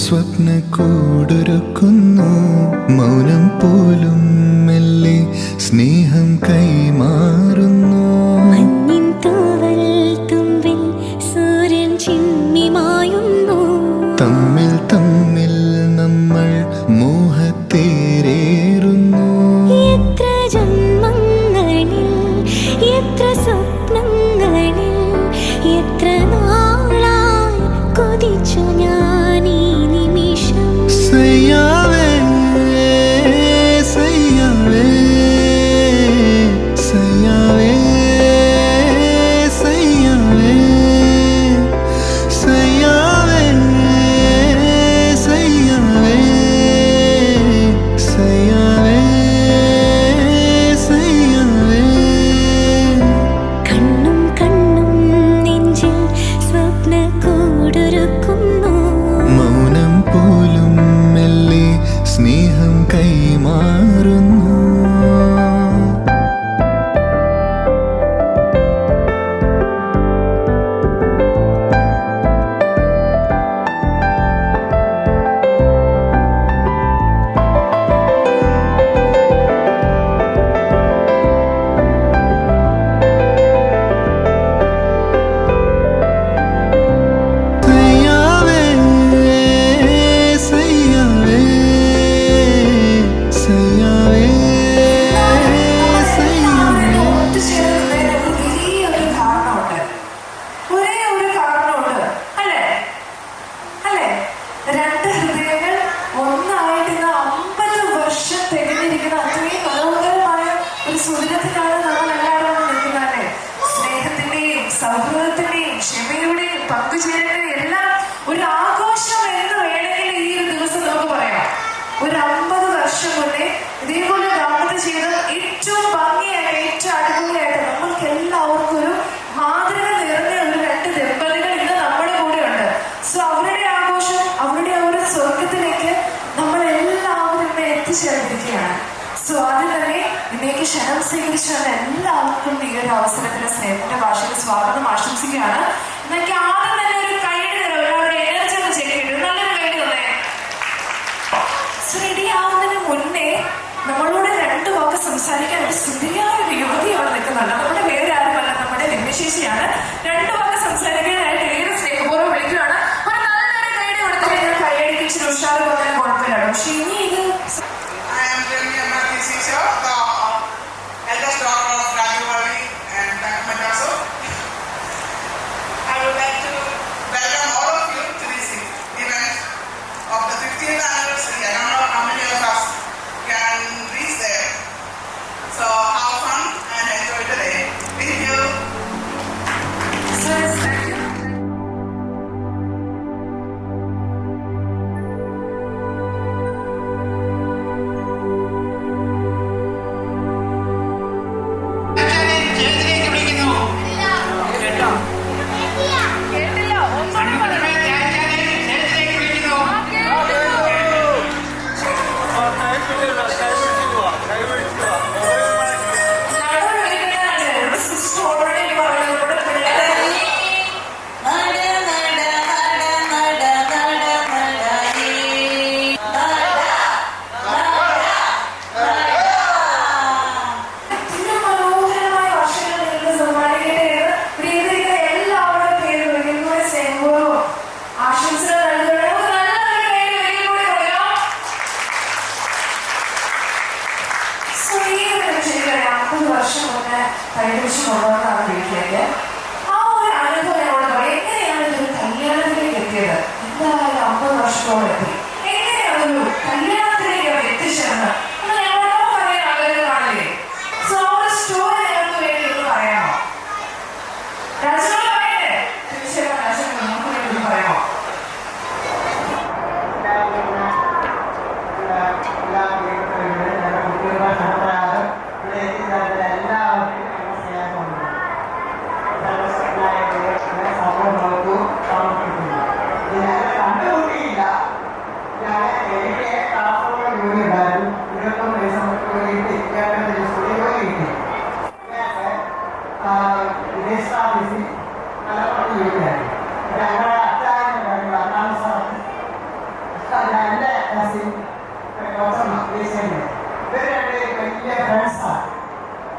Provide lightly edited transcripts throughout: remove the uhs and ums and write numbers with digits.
സ്വപ്നക്കൂടൊരുക്കുന്നു. മൗനം പോലും മെല്ലെ സ്നേഹം കൈമാറുന്നു. മഞ്ഞിൻ തൂവൽ തുമ്പിൽ സൂര്യൻ ചിമ്മിമായുന്നു. തമ്മിൽ തമ്മിൽ നമ്മൾ മോഹത്തേരേറുന്നു. എത്ര ജന്മങ്ങളിൽ എത്ര സ്വപ്നങ്ങളിൽ എത്ര നാളായി കൊതിച്ചു ഞാൻ ഈ നിമിഷം. സയ്യാവേ സയ്യാവേ സയ്യാവേ സയ്യാവേ സയ്യാവേ സയ്യാവേ സയ്യാവേ സയ്യാവേ. കണ്ണും കണ്ണും നെഞ്ചിൽ സ്വപ്നക്കൂടൊരുക്കുന്നു. മൗനം പോലും മെല്ലെ സ്നേഹം കൈമാറുന്നു. സയ്യാവേ സയ്യാവേ സയ്യാവേ സയ്യാവേ. ഒത്തുചേരുന്നതിന് വലിയൊരു കാരണമുണ്ട്. ഒരേ ഒരു കാരണമുണ്ട്. അല്ലേ? അല്ലേ? രണ്ട് ഹൃദയങ്ങൾ ഒന്നായിട്ട് 50 വർഷം തികഞ്ഞിരിക്കുന്ന അത്രയും മനോഹരമായ ഒരു സുദിനത്തിലാണ് നമ്മൾ എല്ലാവരും നിൽക്കുന്നത്. സ്നേഹത്തിന്റെയും സൗഹൃദത്തിന്റെയും ക്ഷമയുടെയും പങ്കുചേരലിന്റെയും എല്ലാം ഒരു ആഘോഷം എന്ന് വേണമെങ്കിൽ ഈ ഒരു ദിവസം നമുക്ക് പറയാം. ഒരു 50 വർഷം മുന്നേ ഇതേപോലെ ദാമ്പത്യ ജീവിതം ഏറ്റവും ഭംഗിയായിട്ട് ഏറ്റവും അടിപൊളിയായിട്ട് നമ്മൾക്ക് എല്ലാവർക്കും ഒരു മാതൃക നിറഞ്ഞ ഒരു രണ്ട് ദമ്പതികൾ ഇന്ന് നമ്മുടെ കൂടെ ഉണ്ട്. സോ അവരുടെ ആഘോഷം, അവരുടെ ആ ഒരു സ്വർഗത്തിലേക്ക് നമ്മൾ എല്ലാവരും ഇന്ന് എത്തിച്ചേർന്നിരിക്കുകയാണ്. സോ ആദ്യം തന്നെ ഇന്നേക്ക് ക്ഷണം സ്വീകരിച്ച എല്ലാവർക്കും ഈ ഒരു അവസരത്തിൽ സ്നേഹത്തിന്റെ ഭാഷയിൽ സ്വാഗതം ആശംസിക്കുകയാണ്. എന്നൊക്കെ ആദ്യം തന്നെ ഒരു കൈയ്യടി തരാം. എല്ലാവരുടെ എനർജി ഒന്ന് ചെക്ക് ചെയ്തിട്ട് നല്ലൊരു കൈയ്യടി തന്നെ. റെഡി ആവുന്നതിന് മുന്നേ നമ്മളോട് രണ്ടു വാക്ക് സംസാരിക്കാൻ ഒരു സുന്ദരിയായ ഒരു യുവതി അവിടെ നിൽക്കുന്നുണ്ട്. നമ്മുടെ വേറെ ആരുമല്ല, നമ്മുടെ രമ്യശേഷിയാണ്. രണ്ടു വാക്ക് സംസാരിക്കാനായിട്ട് ഏറെ സ്നേഹപൂർവ്വം വിളിക്കുകയാണ്. ഒരു നല്ലൊരു കൈയ്യടി കൊടുത്തിട്ട് ഞാൻ കൈയ്യടിക്ക് ഇച്ചിരി ഉഷാറ് പോകാൻ കുഴപ്പമില്ല. പക്ഷെ ഇനി ഇത് I am Remy Amati Sisha, the eldest daughter of Rajivari and Tangamataso. I would like to welcome all of you to this event of the 50th anniversary. I don't know how many of us can reach there. So have fun and enjoy the day. Thank you. thank you. പരിരക്ഷമുള്ളതാണ് വീട്ടിലേക്ക്. ആ ഒരു അനുഭവം എന്നോട് പറയും. എങ്ങനെയാണ് ഇതൊരു കല്യാണത്തിലേക്ക് എത്തിയത്? എന്തായാലും 50 വർഷത്തോളം എത്തി. എങ്ങനെയാണ് ഒരു കല്യാണത്തിലേക്ക് അവർ എത്തിച്ചേർന്നത് എന്ന് ഞങ്ങളോട് പറയാൻ ആളുകൾ കാണില്ലേ? സോ ആ ഒരു സ്റ്റോറി ഞങ്ങൾക്ക് വേണ്ടി ഒന്ന് പറയാമോ? രാജനോട് പറയണ്ടേ? തീർച്ചയായിട്ടും രാജൻ നമുക്ക് വേണ്ടി ഒന്ന് പറയാമോ? Thank you.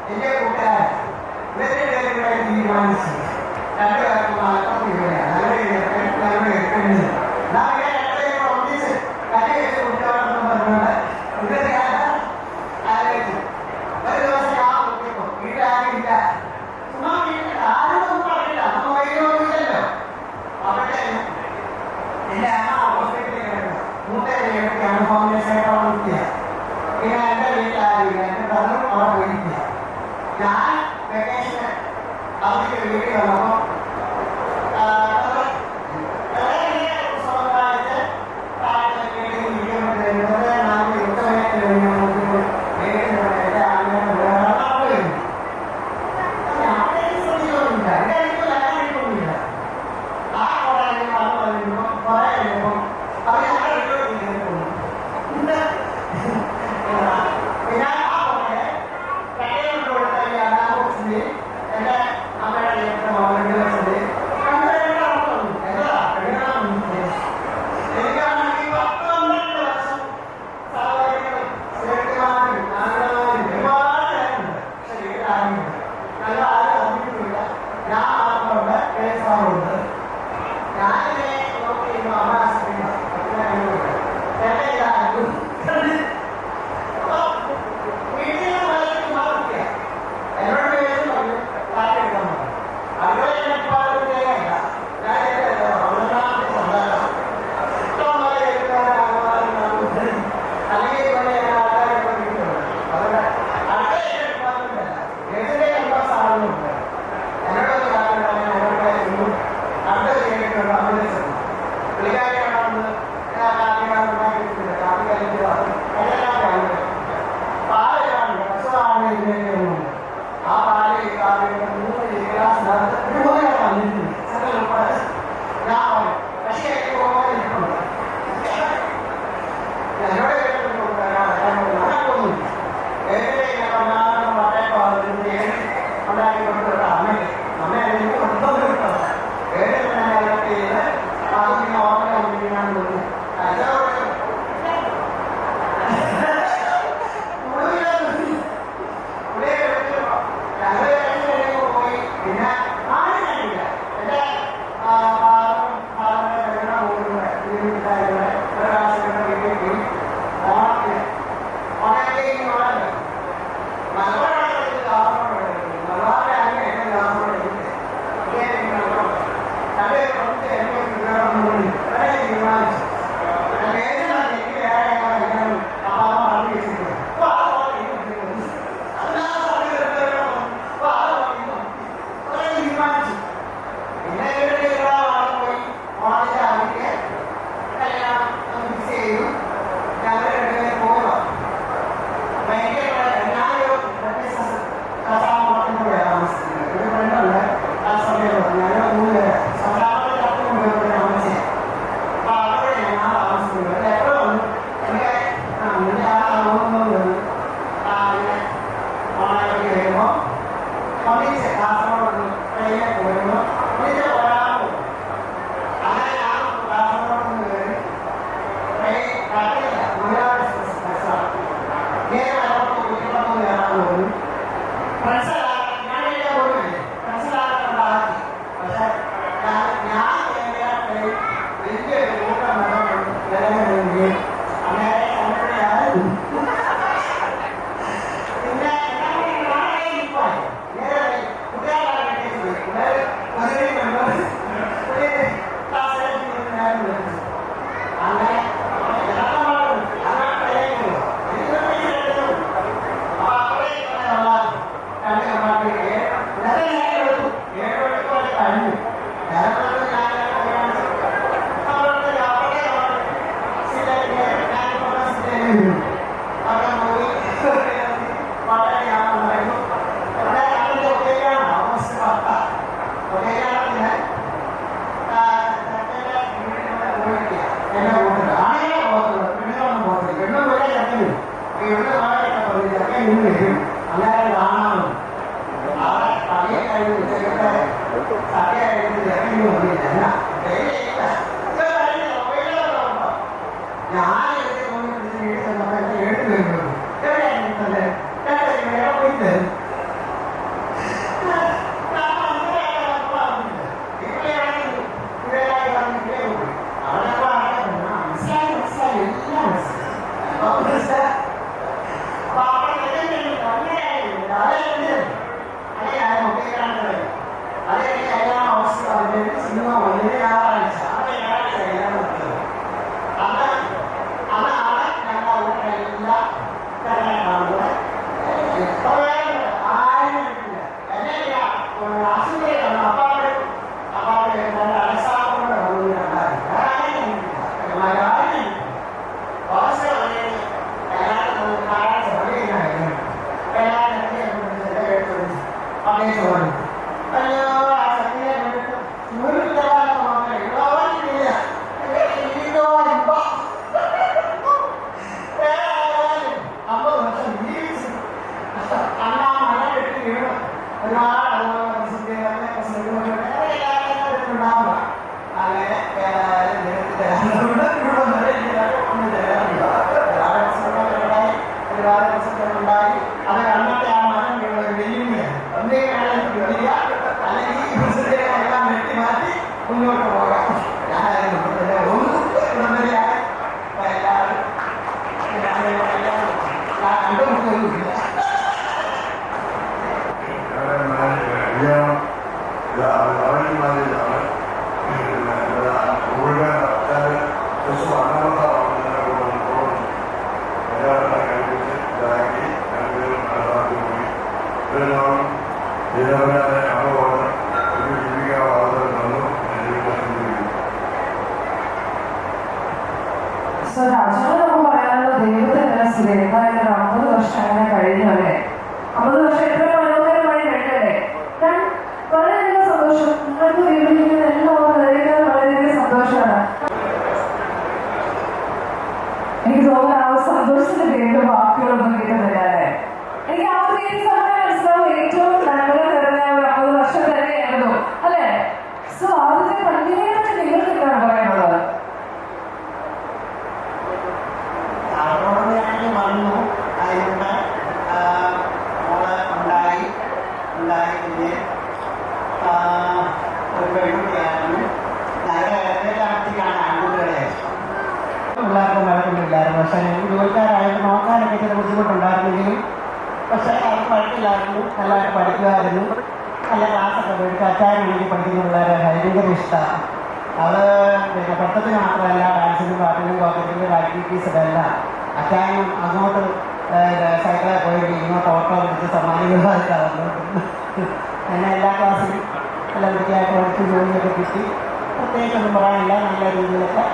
എൻ്റെ കൂട്ടുകാരൻ ഇവരുടെ ഇവിടെ തീരുമാനിച്ചു രണ്ടുപേർക്കും മാത്രം തീരുമാനം നല്ല എടുക്കുന്നില്ല ഒന്നിച്ച് കല്ല് വെച്ച് കുട്ടികളൊന്നും പറഞ്ഞുകൊണ്ട് ഇവര് ആലോചിച്ചു ഒരു ദിവസം ഞാൻ നോക്കിയപ്പോ വീട്ടിലാരുമില്ല ചുമ്മാ ആരോടൊന്നും പറഞ്ഞില്ല നമുക്ക് വൈകിട്ടൊന്നുമില്ലല്ലോ അവിടെ എൻ്റെ അമ്മ ഹോസ്പിറ്റലിൽ കിടക്കുക മൂത്തേക്കാണ് ഫൗണ്ടേഷനായിട്ട് അവിടെ നിൽക്കുക പിന്നെ എൻ്റെ വീട്ടിലാരില്ല എൻ്റെ ബ്രദറും അവിടെ പോയിരിക്കുക ഞാൻ വെക്കേഷന് അവധിക്ക് വീട്ടിൽ വന്നപ്പോൾ ഒരുപാട് അതുപോലെ പ്രസിദ്ധീകരണ ഉണ്ടാവുക അങ്ങനെ ഒരുപാട് പ്രസിദ്ധങ്ങളുണ്ടായി. അത് അന്നത്തെ ആ മരം വെല്ലുവിളിയാണ്. ഒന്നേ അല്ലെങ്കിൽ ഈ പ്രസിദ്ധീകരണമെല്ലാം വെട്ടി മാറ്റി മുന്നോട്ട് പോകാം. ഞാനായിരുന്നു ഉടമ്പടിയായി എല്ലാവരും കണ്ടുമുട്ടൊന്നുമില്ല. രാജാവ് പറയാനുള്ള ദൈവത്തിന്റെ സ്ഥിതി എന്തായാലും 50 വർഷം അങ്ങനെ കഴിഞ്ഞു അല്ലേ? 50 വർഷം എത്ര മനോഹരമായി കഴിഞ്ഞല്ലേ? ഞാൻ വളരെയധികം സന്തോഷം. നിങ്ങൾക്ക് വിവരിക്കുന്ന എല്ലാവരും വളരെയധികം സന്തോഷമാണ്. എനിക്ക് തോന്നുന്നു ആ സന്തോഷത്തിന്റെ പേരിൽ വാക്കുകളൊന്നും കിട്ടുന്നില്ല അല്ലേ? എനിക്ക് ആ പേര് സമയം മനസ്സിലാവും. ഏറ്റവും നന്മ നിറഞ്ഞ 50 വർഷം തന്നെയായിരുന്നു അല്ലേ? സോ ആദ്യത്തെ പള്ളിയെ പറ്റി നിങ്ങൾക്ക് എന്താണ് പറയാനുള്ളത്? വന്നു അതിലൂടെ മോള് ഉണ്ടായി പിന്നെ ഒരു പെൺകുട്ടിയായിരുന്നു. ഞങ്ങളുടെ ഇടയിലാണെത്തിക്കാണ് ആൺകുട്ടികളെ പിള്ളേർക്കും വഴക്കൊന്നുമില്ലായിരുന്നു. പക്ഷേ ജോലിക്കാരായിട്ട് നോക്കാനൊക്കെ ചില ബുദ്ധിമുട്ടുണ്ടായിരുന്നെങ്കിലും പക്ഷേ അവർക്ക് വഴക്കില്ലായിരുന്നു. നല്ലതായിട്ട് പഠിക്കുമായിരുന്നു. നല്ല ക്ലാസ്സൊക്കെ പോയിട്ട് അച്ചാരം വേണ്ടി പഠിക്കുന്ന പിള്ളേരെ ഭയങ്കര ഇഷ്ടമാണ്. അത് പിന്നെ പഠിത്തത്തിന് മാത്രമല്ല ഡാൻസിനും പാട്ടിനും കോക്കറ്റിനും ആക്ടിവിറ്റീസൊക്കെ എല്ലാം അച്ചായം അങ്ങോട്ട് സൈക്കിളെ പോയിട്ട് ഇങ്ങോട്ട് ഓട്ടോ പിടിച്ച് സമ്മാനികളായിട്ടാണ് അങ്ങനെ എല്ലാ ക്ലാസ്സിലും നല്ല വൃത്തിയായിട്ട് പഠിച്ച് ജോലിയൊക്കെ കിട്ടി. പ്രത്യേകിച്ചൊന്നും പറയാനില്ല. നല്ല രീതിയിലൊക്കെ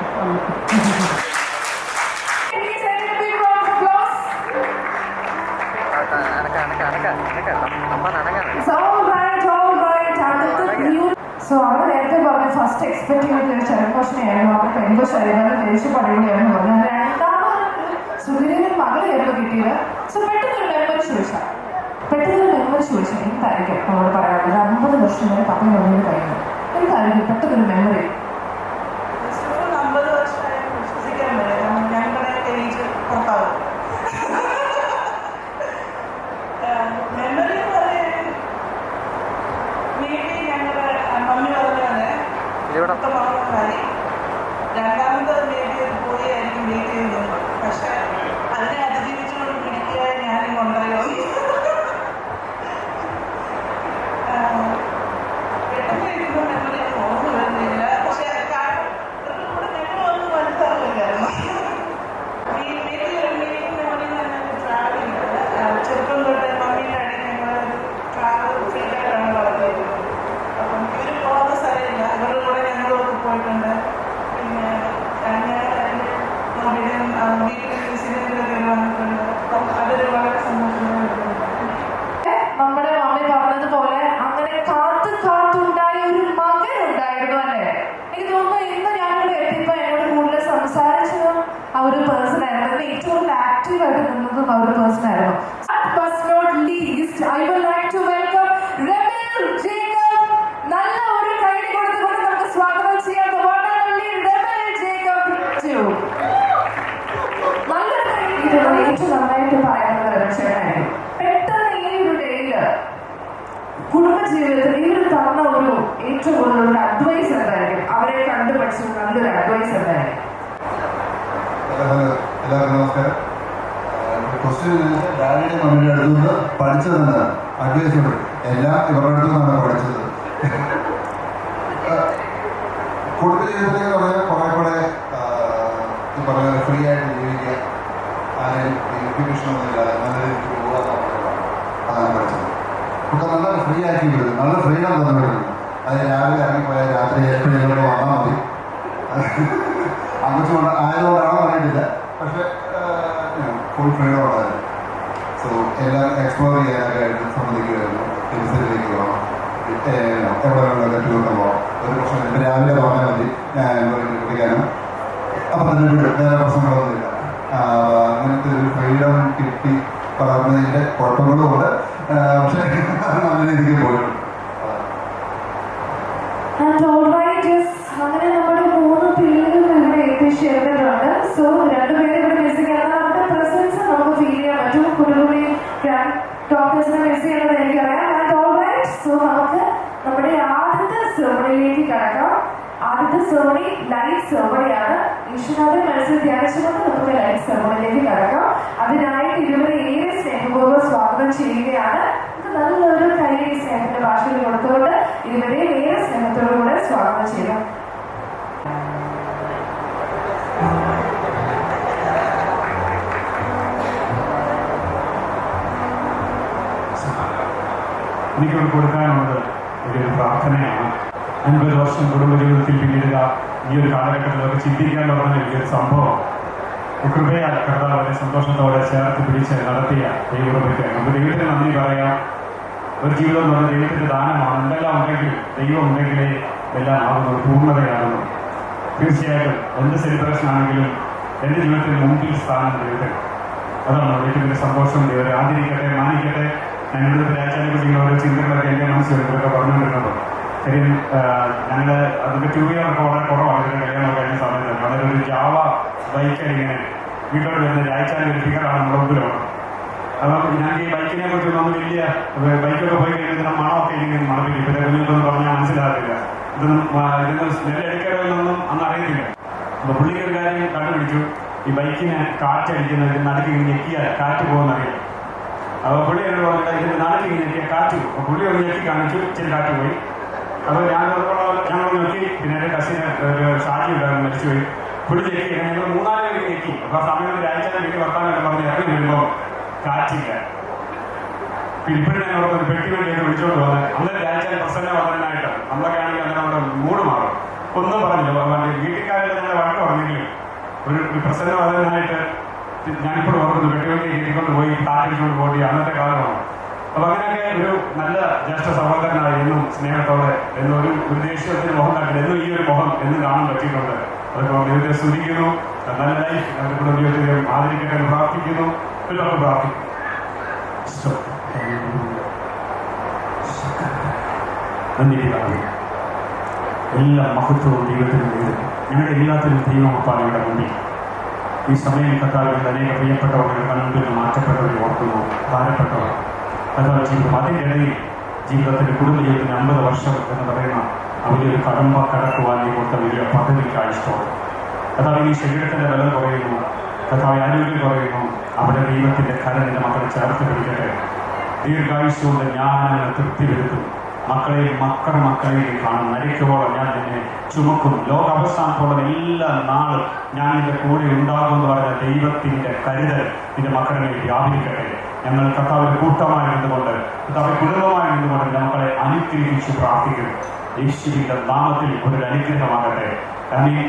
സോ അവിടെ നേരത്തെ പറഞ്ഞ ഫസ്റ്റ് എക്സ്പെക്ട് ചെയ്തിട്ട് ചെറുപ്പശനെയായിരുന്നു. അവിടെ പെൺകൊച്ചായിരുന്നു. ദേഷ്യപ്പടിപൊളിയായിരുന്നു പറഞ്ഞു. സുധീരൻ മകളായിരുന്നു കിട്ടിയത്. സോ പെട്ടെന്നൊരു മെമ്പർ ചോദിച്ചാൽ എന്തായിരിക്കും നമ്മളോട് പറയാനുള്ളത്? 50 വർഷം വരെ പപ്പ മമ്മിയുടെ കഴിഞ്ഞു. എന്തായിരിക്കും പെട്ടെന്നൊരു മെമ്മറി? 50 വർഷമായി വിശ്വസിക്കാൻ പറ്റില്ല. ഞങ്ങളുടെ ഏജ് പുറത്താവും. മെമ്മറി എന്ന് പറയാൻ വീട്ടിൽ ഞങ്ങളുടെ മമ്മി പറഞ്ഞാല് മൊത്തമായി രണ്ടാമത്തെ വീട്ടിൽ പോയി ആയിരിക്കും വീട്ടിൽ നിന്നത്. പക്ഷെ അതിനെ അതിജീവിച്ചുകൊണ്ട് പിടിക്കുക ഞാനും ഉണ്ടായോ. പെട്ടെന്ന് ഇരിക്കുമ്പോൾ മെമ്മറി ഓർമ്മ വരുന്നില്ല. പക്ഷെ കാരണം ഇവരുടെ കൂടെ ഞങ്ങളൊന്നും മനസ്സിലാവില്ലായിരുന്നു. ഈ വീട്ടിൽ ഒരു മീറ്റിംഗ് മെമ്മറി തന്നെ ട്രാവലിംഗ് ചെറുപ്പം തൊട്ട് മമ്മീൻ്റെ അടിയിൽ ഞങ്ങൾ ട്രാവൽ ഫ്രീ ആയിട്ടാണ് വളർത്തിയിരുന്നത്. അപ്പം ഇവർ പോകുന്ന സ്ഥലമില്ല. ഇവരുടെ കൂടെ ഞങ്ങളൊക്കെ പോയിട്ടുണ്ട്. പിന്നെ വീട്ടിൽ സിനിമകളൊക്കെ വന്നിട്ടുണ്ട്. അപ്പം അതൊരു വളരെ സന്തോഷമാണ്. നമ്മുടെ മമ്മി പറഞ്ഞതുപോലെ അങ്ങനെ കാത്തുണ്ടായ ഒരു മകൻ ഉണ്ടായിരുന്നു അല്ലേ? എനിക്ക് തോന്നുന്നു ഇന്ന് ഞാനിവിടെ എത്തിയപ്പോൾ എന്നോട് കൂടുതൽ സംസാരിച്ചതും ആ ഒരു പേഴ്സൺ ആയിരുന്നു. ഏറ്റവും കൂടുതൽ ആക്റ്റീവായിട്ട് നിന്നതും ആ ഒരു പേഴ്സൺ ആയിരുന്നു. I would like to welcome Rebel Jacob. നല്ല ഒരു കൈഡി കൊടുത്തുകൊണ്ട് നമുക്ക് സ്വാഗതം ചെയ്യാം. Rebel Jacob too. ഏറ്റവും നന്നായിട്ട് പറയുന്നത് രക്ഷകനായിരുന്നു. പെട്ടെന്ന് ഈ ഒരു ഡേയില് കുടുംബജീവിതത്തിൽ ഈ ഒരു തന്ന ഒരു ഏറ്റവും കൂടുതൽ ഒരു അഡ്വൈസ് എന്തായിരിക്കും? അവരെ കണ്ടുപഠിച്ച നല്ലൊരു അഡ്വൈസ് എന്തായിരിക്കും? എല്ലാവർക്കും നമസ്കാരം. ക്വസ്റ്റ്യൻ ഡാഡിയുടെ മമ്മിയുടെ അടുത്തുനിന്ന് പഠിച്ചതെന്ന് അഡ്വൈസ് ഉണ്ട്. എല്ലാം ഇവരുടെ അടുത്തു നിന്നാണ് പഠിച്ചത്. കുടുംബജീവിതത്തിലേക്ക് പറഞ്ഞാൽ കുറെ കൂടെ ഈ പറഞ്ഞ ഫ്രീ ആയിട്ട് ജീവിക്കുക, ആരെയും ഇൻഫ്യൂഷനൊന്നുമില്ലാതെ നല്ല രീതിക്ക് പോകുക എന്നുള്ളതാണ് അതാണ് പഠിച്ചത്. നമുക്ക് നല്ല ഫ്രീ ആക്കി വിടുന്നു, നല്ല ഫ്രീഡം തന്നു വിടുന്നു. അത് രാവിലെ ഇറങ്ങിപ്പോയാൽ രാത്രി എപ്പോഴും വന്നാൽ മതി. അങ്ങോട്ട് ആയതുകൊണ്ടാണോ അറിയിട്ടില്ല. പക്ഷെ ഫുൾ ഫ്രീഡം ഉണ്ടായിരുന്നു. സോ എല്ലാം എക്സ്പ്ലോർ ചെയ്യാനൊക്കെ ആയിട്ട് സമ്മതിക്കുമായിരുന്നു. ഹിൽസിലേക്ക് പോകണം, എവിടെ വേണമെന്നൊക്കെ ടൂറിന് പോകാം. ഒരു പ്രശ്നം ഇപ്പം രാവിലെ പറഞ്ഞാൽ മതി, ഞാൻ കുടിക്കാനും അപ്പം തന്നെ വിടും. വേറെ പ്രശ്നങ്ങളൊന്നുമില്ല. അങ്ങനത്തെ ഒരു ഫ്രീഡം കിട്ടി വളർന്നതിൻ്റെ കുഴപ്പങ്ങളുമുണ്ട്. പക്ഷേ അങ്ങനെ എനിക്ക് പോയിട്ടുണ്ട്. അങ്ങനെ നമ്മുടെ 3 പേരും ഇവിടെ എത്തിച്ചേർന്നിട്ടുണ്ട്. സോ 2 പേര് ഇവിടെ മിസ്സിംഗ് ആണ്. അവരുടെ പ്രസൻസ് നമുക്ക് ഫീൽ ചെയ്യാൻ പറ്റും. കുടുംബി ഡോക്ടേഴ്സിനെ മിസ് ചെയ്യുന്നത് എനിക്കറിയാം. സോ നമുക്ക് നമ്മുടെ ആദ്യത്തെ സെറമണിയിലേക്ക് കടക്കാം. ആദ്യത്തെ സെറമണി ലൈവ് സെറമണിയാണ്. വിശ്വനാഥൻ മനസ്സിൽ ധ്യാനിച്ചുകൊണ്ട് നമുക്ക് ലൈവ് സെറമണിയിലേക്ക് കടക്കാം. അതിനായിട്ട് ഇരുവരെ ഏറെ സ്നേഹപൂർവ്വം സ്വാഗതം ചെയ്യുകയാണ്. നല്ലൊരു കൈ സ്നേഹത്തിന്റെ ഭാഷയിൽ കൊടുത്തുകൊണ്ട് ഇരുവരെ ഏറെ സ്നേഹത്തോടുകൂടെ സ്വാഗതം ചെയ്യാം. എനിക്കിവിടെ കൊടുക്കാനുള്ളത് ഒരു പ്രാർത്ഥനയാണ്. 50 വർഷം കുടുംബജീവിതത്തിൽ പിന്നിടുക ഈ ഒരു കാലഘട്ടത്തിലൊക്കെ ചിന്തിക്കാൻ തുടങ്ങുന്ന വലിയൊരു സംഭവം. കൃപയാൽ കർത്താവിനെ സന്തോഷത്തോടെ ചേർത്ത് പിടിച്ച് നടത്തിയ ദൈവകൃപയ്ക്ക് നമുക്ക് ദൈവത്തിന് നന്ദി പറയാം. ഒരു ജീവിതം എന്ന് പറഞ്ഞാൽ ദൈവത്തിൻ്റെ ദാനമാണ്. എന്തെല്ലാം ഉണ്ടെങ്കിലും ദൈവം ഉണ്ടെങ്കിലേ എല്ലാം ആകുന്നത് പൂർണ്ണതയാകുന്നു. തീർച്ചയായിട്ടും എന്ത് സെലിബ്രേഷൻ ആണെങ്കിലും എൻ്റെ ജീവിതത്തിൽ മുമ്പിൽ സ്ഥാനം ദൈവത്തിന്. അതാണ് ഏറ്റവും വലിയ സന്തോഷം. ദൈവത്തെ ആദരിക്കട്ടെ, മാനിക്കട്ടെ. ഞങ്ങളുടെ രാജ്യാനെ കുറിച്ചുള്ള ഓരോ ചിന്തകളൊക്കെ എൻ്റെ മനസ്സിൽ ഇതൊക്കെ പറഞ്ഞുകൊണ്ടിരുന്നത്. കാര്യം ഞങ്ങൾ അതിൻ്റെ 2 വീലറൊക്കെ വളരെ കുറവാണ്. ഇതിൻ്റെ കല്യാണം കഴിഞ്ഞ സമയത്ത് വളരെ ഒരു ജാവ ബൈക്കായി ഇങ്ങനെ വീട്ടിലോട്ട് വരുന്ന രാജ്യാൻ്റെ ഒരു ഫിഗറാണ് നമ്മുടെ മുമ്പിലുള്ളത്. അപ്പം ഞാൻ ഈ ബൈക്കിനെ കുറിച്ചൊന്നും വലിയ ബൈക്കൊക്കെ പോയി കഴിഞ്ഞാൽ മണമൊക്കെ ഇങ്ങനെ മണപ്പിക്കും. ഇപ്പോഴത്തെ കുഞ്ഞുങ്ങളൊന്നും പറഞ്ഞാൽ മനസ്സിലാകത്തില്ല. ഇതിന് സ്മെല്ലെടുക്കണമെന്നൊന്നും അന്ന് അറിയത്തില്ല. അപ്പോൾ പുള്ളിക്ക് ഒരു കാര്യം കണ്ടുപിടിച്ചു. ഈ ബൈക്കിന് കാറ്റടിക്കുന്നത് നടുക്ക് ഇങ്ങനെ ഞെക്കിയാൽ കാറ്റ് പോകുന്നറിയാം. അപ്പോൾ പുള്ളി എന്നോട് പറഞ്ഞിട്ട് ഇതിൻ്റെ നടുക്ക് ഇങ്ങനെ ഞെക്കിയാൽ കാറ്റ് പോകും. അപ്പോൾ പുള്ളി ഒന്ന് ഞെക്കി കാണിച്ചു, ഇച്ചിരി കാറ്റ് പോയി. അപ്പോൾ ഞങ്ങൾ നോക്കി. പിന്നെ എൻ്റെ കസിന് ഒരു ഷാജി ഉണ്ടായിരുന്നു, മരിച്ചുപോയി. പുള്ളി ഞെക്കി. ഞങ്ങൾ 3-4 പേര് ഞെക്കി. അപ്പോൾ ആ സമയത്ത് രാജ്യത്തെ വീട്ടിൽ വർത്താനം പറഞ്ഞ് ഇറങ്ങി വരുമ്പോൾ കാറ്റില്ല. ഇപ്പോഴും ഞങ്ങൾ ഒരു പെട്ടി വേണ്ടിയിട്ട് വിളിച്ചോണ്ട് പോകുന്നത്. അന്നേരം രാജ്യം പ്രസന്ന വന്നതിനായിട്ട് നമ്മളൊക്കെ ആണെങ്കിൽ അങ്ങനെ നമ്മുടെ മൂഡ് മാറും. ഒന്നും പറഞ്ഞില്ല. വീട്ടുകാരിൽ ഞങ്ങളെ വഴക്ക് പറഞ്ഞെങ്കിലും ഒരു പ്രസന്ന വന്നതിനായിട്ട് ഞാനിപ്പോഴും ഓർക്കുന്നു. പെട്ടി വേണ്ടി കയറ്റിക്കൊണ്ട് പോയി കാറ്റിക്കൊണ്ട് പോയി അന്നത്തെ കാലമാണ്. അപ്പോൾ അങ്ങനെയൊക്കെ ഒരു നല്ല ജ്യേഷ്ഠ സഹോദരനായി എന്നും സ്നേഹത്തോടെ എന്നൊരു ദേശീയത്തിന് മുഖം കാട്ടില്ല. എന്നും ഈ ഒരു മുഖം എന്നും കാണാൻ പറ്റിയിട്ടുണ്ട്. അതൊക്കെ ദൈവത്തെ സ്തുതിക്കുന്നു. നല്ല ലൈഫ് അവരുടെ കുടുംബ ജീവിതത്തെ ആദരിക്കട്ടെ എന്ന് പ്രാർത്ഥിക്കുന്നു. എല്ലാവർക്കും പ്രാർത്ഥിക്കും. എല്ലാ മഹത്വവും ദൈവത്തിനും നേടും. ഞങ്ങളുടെ എല്ലാത്തിനും ദൈവമപ്പാണ് ഇവിടെ മുന്നിൽ. ഈ സമയം കർത്താവിൽ അനേക പ്രിയപ്പെട്ടവർ കണ്ണിൽ നിന്ന് മാറ്റപ്പെട്ടവരെ ഓർക്കുന്നു, ഭാരപ്പെട്ടവർ കർത്താവ് ജീവിതം. അതിനിടയിൽ ജീവിതത്തിൻ്റെ കുടുംബ ജീവിതത്തിന് 50 വർഷം എന്ന് പറയുന്ന വലിയൊരു കടമ്പ കടക്കുവാൻ കൊടുത്ത വലിയ പദ്ധതിക്കായി ഇഷ്ടമാണ്. കർത്താവ് ഈ ശരീരത്തിൻ്റെ ബലം കുറയുന്നു, കർത്താവ് ആരോഗ്യം കുറയുന്നു. അവിടെ ദൈവത്തിൻ്റെ കരനിൻ്റെ മക്കളെ ചേർത്ത് പിടിക്കട്ടെ. ദീർഘായുസ്സുകൊണ്ട് ഞാൻ തൃപ്തി വരുത്തും. മക്കളെ കാണും. മരിക്കുവോളം ഞാൻ നിന്നെ ചുമക്കും. ലോകാവസാനത്തോളം എല്ലാ നാളും ഞാൻ നിന്റെ കൂടെ ഉണ്ടാകും എന്ന് പറഞ്ഞ ദൈവത്തിൻ്റെ കരുതൽ നിന്റെ മക്കളെ വ്യാപരിക്കട്ടെ. ഞങ്ങൾ കർത്താവിൻ്റെ കൂട്ടമായി നിന്നുകൊണ്ട്, കർത്താവിൻ്റെ കുടുംബമായി നിന്നുകൊണ്ട് മക്കളെ അനുഗ്രഹിച്ച് പ്രാർത്ഥിക്കും. യേശുവിൻ്റെ നാമത്തിൽ ഒരു അനുഗ്രഹമാകട്ടെ.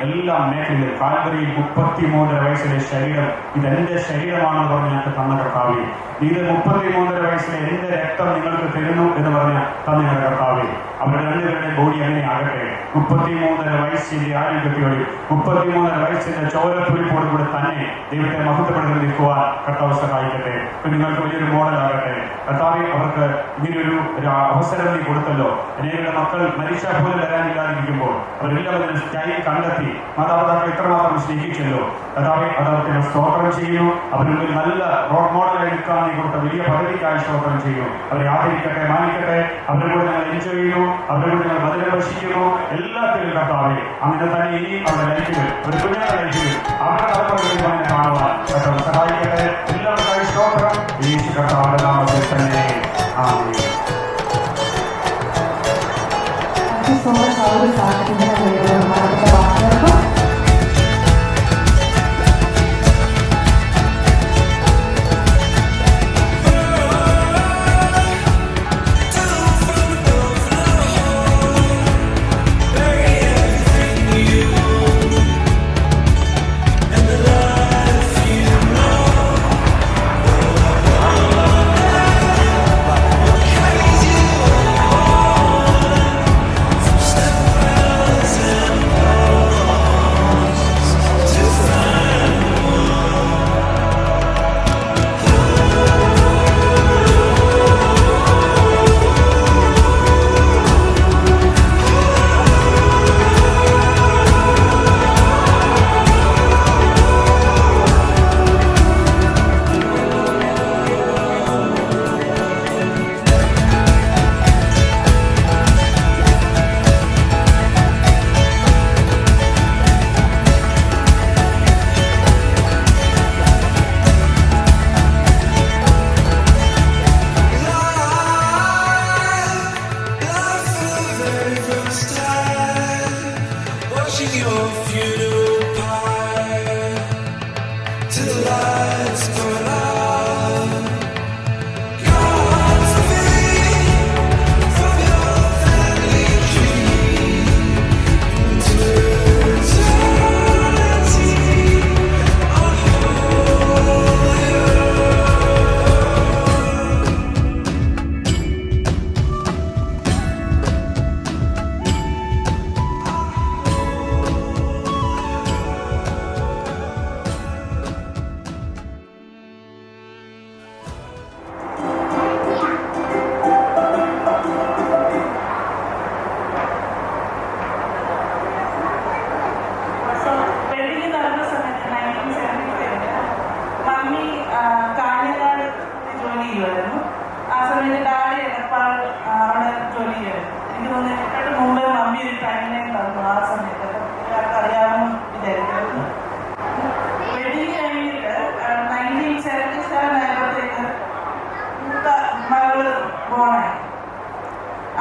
എല്ലാ മേഖലയിലും കാൽവരിയിൽ 33 വയസ്സിലെ ശരീരം ഇതെന്റെ ശരീരമാണെന്ന് പറഞ്ഞ് ഞങ്ങൾക്ക് തന്ന കർത്താവേ. ഇത് 33 വയസ്സിലെ എന്റെ രക്തം നിങ്ങൾക്ക് തരുന്നു എന്ന് പറഞ്ഞ തന്ന കർത്താവേ. അവരുടെ 2 പേരുടെ ബോഡി അങ്ങനെ ആകട്ടെ. 33 വയസ്സിന്റെ ആരോഗ്യത്തോടെ 33 വയസ്സിന്റെ ചോരത്തുരിപ്പോട് കൂടെ തന്നെ ദൈവത്തെ മഹത്വപ്പെടുത്തി നിൽക്കുവാൻ കർത്താവ് സഹായിക്കട്ടെ. നിങ്ങൾക്ക് വലിയൊരു മോഡലാകട്ടെ കർത്താവെ. അവർക്ക് ഇങ്ങനെയൊരു അവസരം നീ കൊടുത്തല്ലോ. അനേകം മക്കൾ മരിച്ചാൽ പോലും വരാനില്ലാതിരിക്കുമ്പോൾ അവരെല്ലാവരും ടൈം കണ്ടെത്തി മാതാപിതാക്കൾ ഇത്രമാത്രം സ്നേഹിച്ചല്ലോ കർത്താവെ. അതവർക്ക് സ്തോത്രം ചെയ്യുന്നു. അവരുടെ നല്ല റോൾ മോഡലായി നിൽക്കാൻ നീ കൊടുത്ത വലിയ പദ്ധതിക്കായി സ്തോത്രം ചെയ്യുന്നു. അവരെ ആദരിക്കട്ടെ, മാനിക്കട്ടെ. അവരുടെ കൂടെ ഞങ്ങൾ എൻജോയ് ചെയ്യുന്നു, അവരുടെ കൂടെ ഞങ്ങൾ ബദല ഭക്ഷിക്കുന്നു. എല്ലാത്തിലും കർത്താവെ അങ്ങനെ തന്നെ ഇനിയും അവരുടെ ലൈഫിൽ ഒരു കുഞ്ഞുങ്ങളുടെ ലൈഫിൽ അവരുടെ തലമുറകളിൽ കാണുവാൻ കർത്താവ് സഹായിക്കട്ടെ. എല്ലാവർക്കായി സ്തോത്രം യേശു കർത്താവിന്റെ നാമത്തിൽ തന്നെ. ആമേൻ. So much all the time in the way പോകുന്നതിനെക്കാട്ട് മുമ്പേ മമ്മി ഒരു ടൈം ലൈൻ തന്നു ആ സമയത്ത്. അപ്പം എല്ലാവർക്കും അറിയാമെന്ന് വിചാരിക്കുന്നു. വെഡിങ് കഴിഞ്ഞിട്ട് 1977 ആയപ്പോഴത്തേക്ക് മൂത്ത മകള് ബോണായി.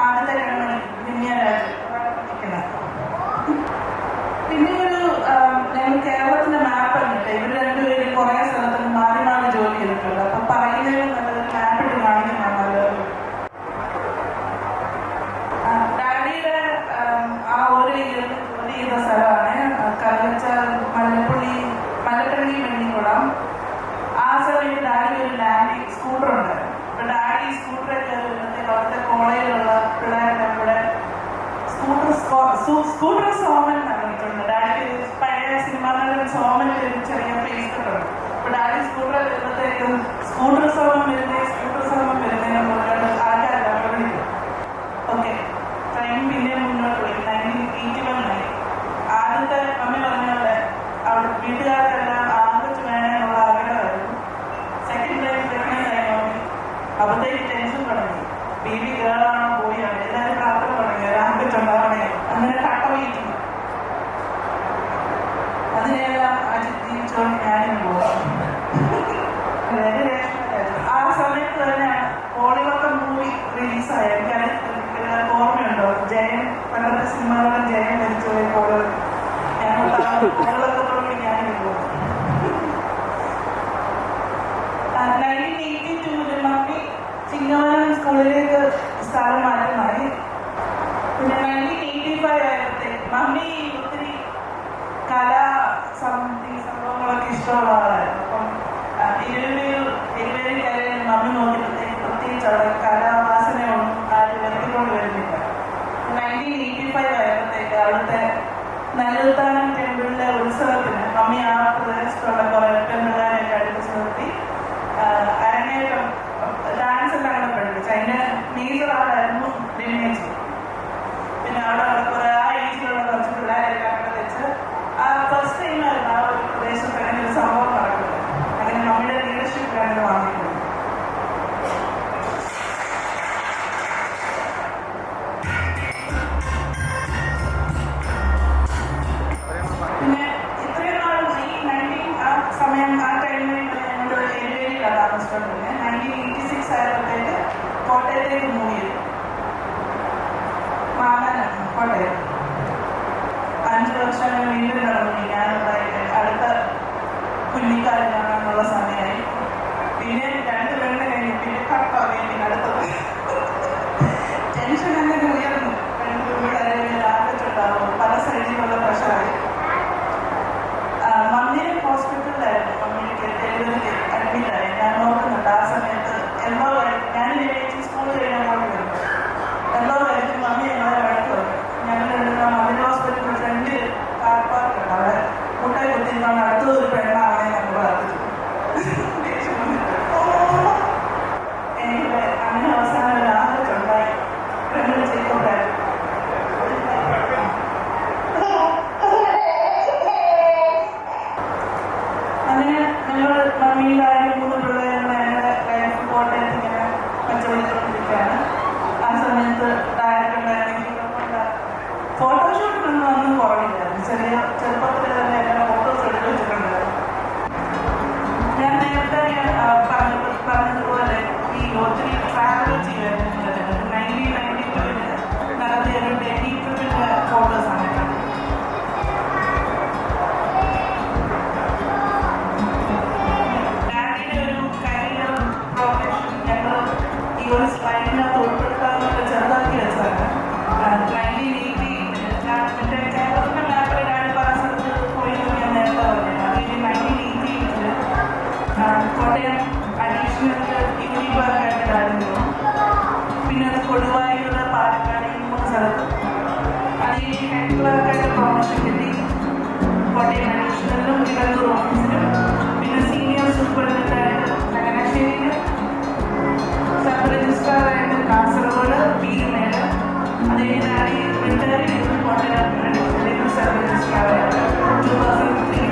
ആദ്യത്തെ കൺമണി വിന്യാരാജ് നിൽക്കുന്നത്. പിന്നെ ഒരു ഞങ്ങൾ കേരളത്തിന്റെ മാപ്പ് കണ്ടിട്ട് ഇവർ രണ്ടുപേരും കുറെ സ്ഥലത്ത് മാറി മാറി ജോലി ചെയ്തിട്ടുണ്ട്. അപ്പൊ പറയുന്നതിന് നല്ലത് മാപ്പ് ഇട്ട് കാണിക്കുന്നതാണ് നല്ലത്. ഡാഡിയുടെ ആ ഒരു ഇയറിൽ ജോലി ചെയ്ത സ്ഥലമാണ് കറുവച്ച മലപ്പള്ളി വെണ്ണിക്കുളം. ആ സമയത്ത് ഡാഡി ഒരു ലാൻഡ് സ്കൂട്ടർ ഉണ്ട്. അപ്പൊ ഡാഡി സ്കൂട്ടറൊക്കെ വരുമ്പോഴത്തേക്ക് അവിടുത്തെ കോളേജിലുള്ള പിള്ളേരുടെ കൂടെ സ്കൂട്ടർ സോമൻ നടന്നിട്ടുണ്ട്. ഡാഡി പഴയ സിനിമ നടൻ സോമന്റെ ഒരു ചെറിയ ഫേസ് ഉണ്ട്. അപ്പൊ ഡാഡി സ്കൂട്ടർ വരുമ്പോഴത്തേക്കും സ്കൂട്ടർ സോമൻ വരുന്നതിനെ മുന്നോട്ട് ആൾക്കാരെല്ലാം വിളിക്കും. ഓക്കെ, ട്രെയിൻ പിന്നെ മുന്നോട്ട് പോയി. 1981 ആദ്യത്തെ മമ്മി പറഞ്ഞ അവിടെ വീട്ടുകാർക്കെല്ലാം ആൺകൊച്ചു വേണമെന്നുള്ള ആഗ്രഹമായിരുന്നു. സെക്കൻഡ് ടൈം പ്രഗ്നന്റ് ആയി മമ്മി. അപ്പോഴത്തേക്ക് ടെൻഷൻ തുടങ്ങി. ബേബി ഗേളാണോ ബോയാണ് എല്ലാവരും പ്രാർത്ഥന തുടങ്ങി. ആൺകൊച്ചുണ്ടാവണേ അങ്ങനെ കട്ടവയിക്കുന്നു. അതിനെല്ലാം ജീവിച്ചോണ്ട് ഞാനും പോകാം. ആ സമയത്ത് തന്നെയാണ് കോളിവക്കം മൂവി റിലീസായ. എനിക്കത് ഓർമ്മയുണ്ടോ? ജയൻ പണ്ടത്തെ സിനിമകളും ജയൻ മരിച്ചുപോയി കോളുകൾ. കോളിവക്കത്തോടുകൂടി ഞാനും പോകും. 1982 മമ്മി ചിങ്ങവനം സ്കൂളിലേക്ക് സ്ഥലം മാറ്റമായി. പിന്നെ 1985 ആയപ്പോഴത്തേക്ക് മമ്മി ഒത്തിരി സംഭവങ്ങളൊക്കെ ഇഷ്ടമുള്ള ആളായിരുന്നു. അപ്പം ഇരുവരും കയറി മമ്മി നോക്കിയപ്പോഴത്തേക്ക് പ്രത്യേകിച്ച് അവിടെ കലാവാസനയൊന്നും ആരും വരുത്തിക്കൊണ്ട് വരുന്നില്ല. 1985 ആയപ്പോഴത്തേക്ക് അവിടുത്തെ നല്ലത്താനം ടെമ്പിളിലെ ഉത്സവത്തിന് മമ്മി ആ പ്രദേശത്തുള്ള കുറെ പെണ്ണുകാരെയൊക്കെ അടുപ്പിച്ച് നിർത്തി അരങ്ങേറ്റം ഡാൻസ് എല്ലാം അങ്ങനെ പഠിപ്പിച്ചു. അതിന്റെ മേജർ ആളായിരുന്നു രമേശ്. പിന്നെ അവിടെ കുറെ ആ ഏജിലുള്ള കുറച്ച് പിള്ളേരെയൊക്കെ അങ്ങനെ വെച്ച് ആ ഫസ്റ്റ് ടൈമായിരുന്നു ആ ഒരു പ്രദേശത്ത് അങ്ങനെ ഒരു സംഭവം നടക്കുന്നത്. അങ്ങനെ മമ്മിയുടെ ലീഡർഷിപ്പിലാണ് വാങ്ങിക്കുന്നത്. പിന്നെ ഇത്രയും നാളും ആ സമയം ആ ടൈമിൽ ഞങ്ങളുടെ ഏരിയയിലാണ് താമസിച്ചുകൊണ്ടിരുന്നത്. 1986 ആയപ്പോഴത്തേക്ക് കോട്ടയത്തേക്ക് മൂവ് ചെയ്തു. മാങ്ങാനാണ് കോട്ടയം. 5 വർഷം വീണ്ടും നടന്നു. ഞാനുണ്ടായിട്ട് അടുത്ത കുഞ്ഞിക്കാരനാണെന്നുള്ള സമയമായി. പിന്നെ 2 പെണ്ണ് കഴിഞ്ഞു. പിന്നെ കപ്പാവുകയും പിന്നെ അടുത്തത് ടെൻഷൻ അങ്ങനെ ഉയർന്നു. 2 പെൺപിള്ളേരെ ആകച്ചുണ്ടാവും. പല സൈഡിലുള്ള പ്രഷറായി. മമ്മിയെ ഹോസ്പിറ്റലിലായിരുന്നു. മമ്മിക്ക് ഡെലിവറിക്ക് അഡ്മിറ്റായി. ഞാൻ നോക്കുന്നുണ്ട് ആ സമയത്ത് എന്തോ ഞാൻ സ്കൂളിൽ കഴിഞ്ഞാൽ വരും എന്തോ കഴിഞ്ഞ് മമ്മി ഞങ്ങളെ വഴക്ക് വന്നു. ഞങ്ങൾ മമ്മിന്റെ ഹോസ്പിറ്റലിൽ ഫ്രണ്ടിൽ കാർ പാർക്ക് ഉണ്ട്. അവിടെ മുട്ടായി കുത്തിരുന്നാണ് അടുത്തൊരു പെണ്ണാവണേ ഞങ്ങൾ പ്രാർത്ഥിച്ചു. എനിക്ക് അങ്ങനെ അവസാനം ഒരു ആഗ്രഹമുണ്ടായി. ഫ്രണ്ടിൽ ചെയ്തോണ്ടായിരുന്നു. അങ്ങനെ ഞങ്ങൾ മമ്മിയിലായ 3 പിള്ളേരുടെ ഞങ്ങളുടെ ലൈഫ് കോട്ടയത്ത് ഇങ്ങനെ കച്ചവടിച്ചുകൊണ്ടിരിക്കുകയാണ്. ആ സമയത്ത് ഡയറക്ടറുണ്ടായിരുന്നെങ്കിൽ ഫോട്ടോഷൂട്ടിനൊന്നും ഒന്നും കുറവില്ലായിരുന്നു. ചെറുപ്പത്തിൽ തന്നെ എല്ലാ ഫോട്ടോസ് എടുത്ത് വെച്ചിട്ടുണ്ടായിരുന്നു. ഞാൻ നേരത്തെ പറഞ്ഞതുപോലെ ഈ ഒത്തിരി ട്രാവൽ ചെയ്യുമായിരുന്നു. 1992 നടത്തിയ ഒരു ഡൽഹി ട്രിപ്പിന്റെ ഫോട്ടോസാണ്. ഈ ഒരു സ്ലൈഡിനകത്ത് ഉൾപ്പെടുത്താനുള്ള ചെറുതാക്കി വെച്ചതാണ്. 1980 കേരളത്തിന്റെ മാപ്പിൽ ഞാൻ പല സ്ഥലത്ത് പോയി ഞാൻ നേരത്തെ പറഞ്ഞത്. 1980 കോട്ടയം അഡീഷണൽ യൂണിവേഴ്സായിട്ട് ആയിരുന്നു. പിന്നെ അത് കൊടുവായൂർ, പാലക്കാട്, ഈ 3 സ്ഥലത്ത് അത് ഈ ഹെഡ് ക്ലർക്കായിട്ട് പ്രൊമോഷൻ കിട്ടി. കോട്ടയം അഡീഷണലിലും തിരുവനന്തപുരം ഓഫീസിലും പിന്നെ സീനിയർ സൂപ്പർവൈസറായിട്ട് ചങ്ങനാശ്ശേരിയിൽ, സബ് രജിസ്ട്രാറായിട്ട് കാസർഗോഡ്, പീരുമേട്. അത് കഴിഞ്ഞാൽ റിട്ടയർ ചെയ്ത് കോട്ടയം സബ് രജിസ്ട്രാറായിട്ട് 2003.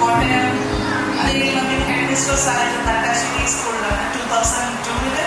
കോട്ടയം അത് കഴിഞ്ഞ് ഹെഡ് മിസ്ട്രസ് ആയിട്ട് നട്ടാശ്ശേരി സ്കൂളിലാണ് 2002.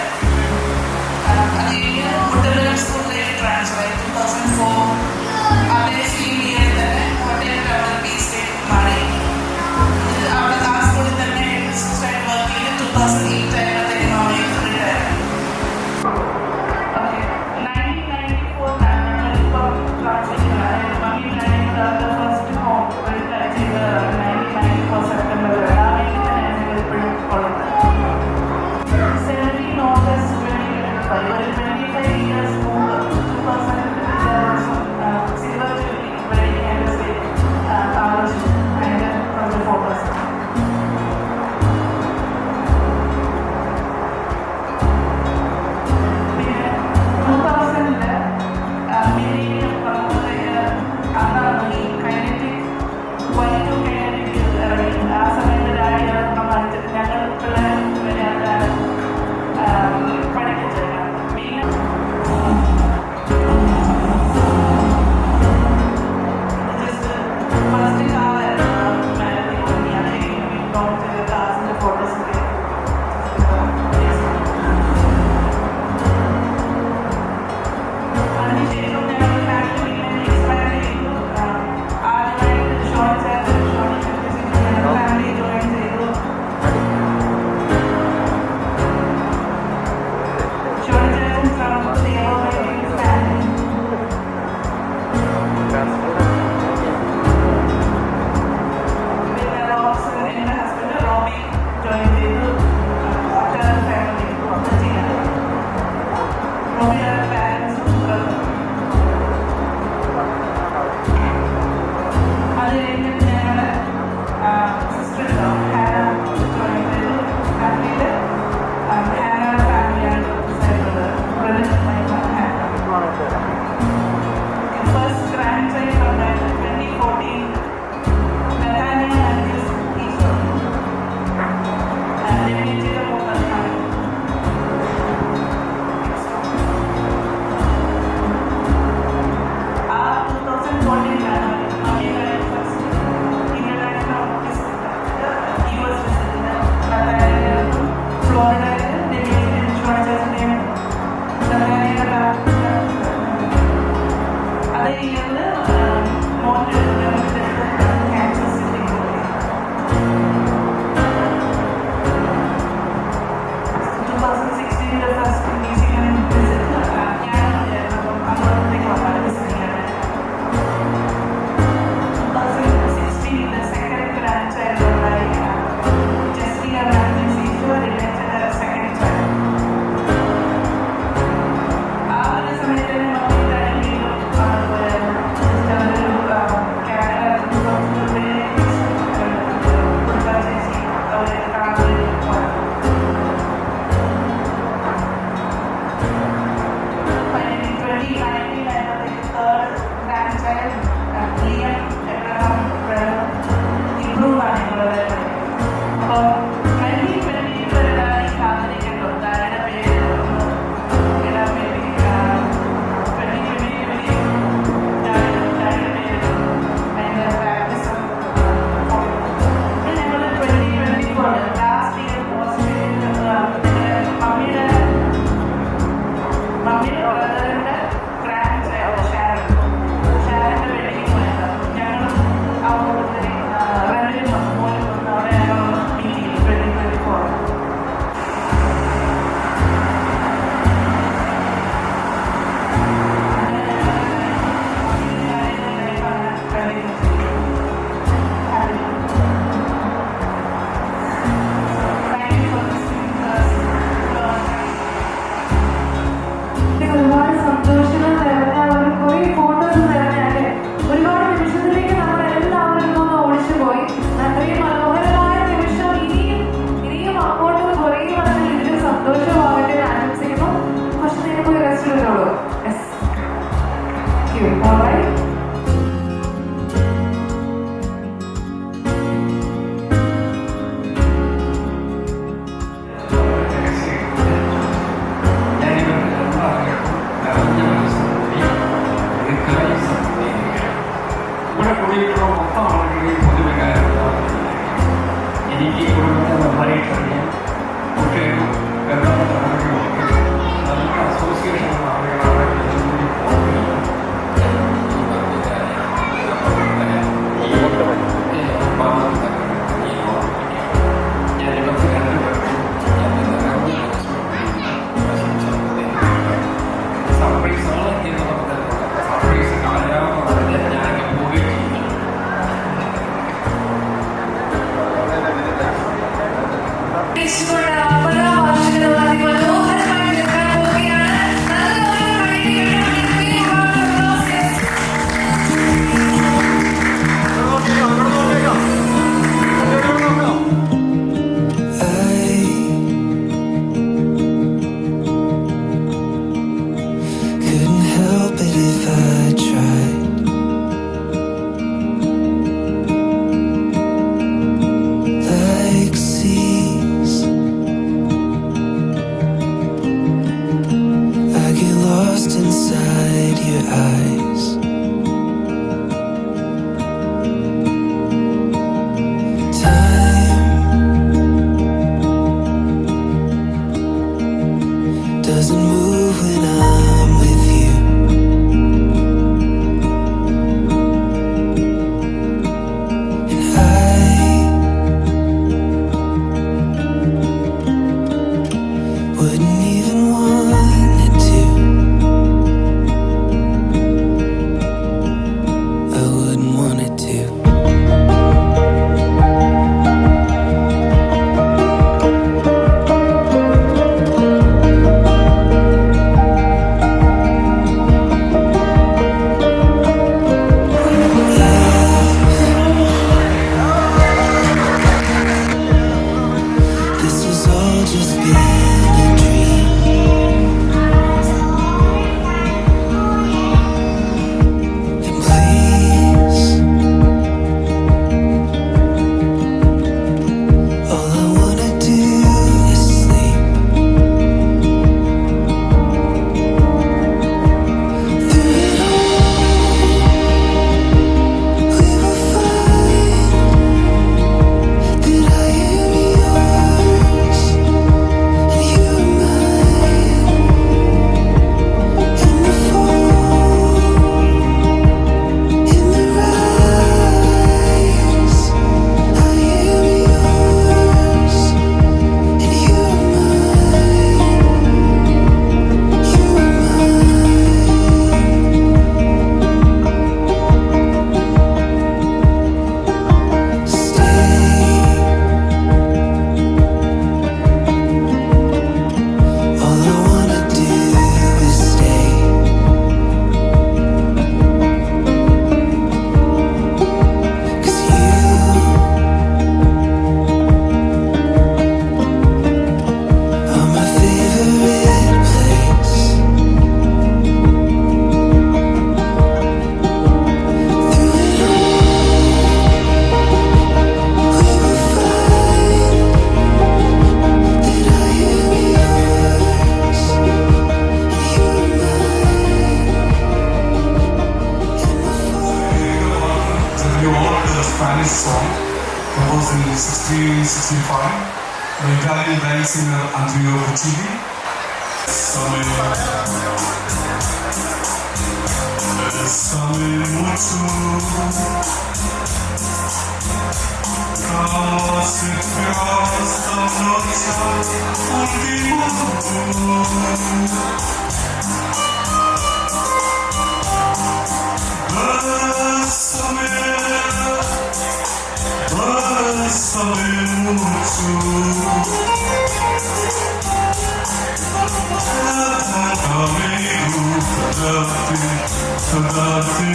അതേ ഇയറിൽ മോൻ്റെ ക്യാൻസർ സിറ്റിംഗ് പോയി 2016 ഫസ്റ്റ് മ്യൂസിയം വിസിറ്റ് ഞാനും അങ്ങോട്ടേക്ക് വന്നാൽ വിസിറ്റ് ചെയ്യാൻ 2016 സെക്കൻഡ് ഗ്രാൻഡ് ചൈൽഡ് ഉണ്ടായി ജസ്റ്റിയ റിലേറ്റഡ് സെക്കൻഡ് ചൈൽഡ് ആ ഒരു സമയത്ത് തന്നെ the Italian brand singer Andrea Bocelli. Bésame mucho, casi esta noche último. Bésame, bésame mucho. Kadate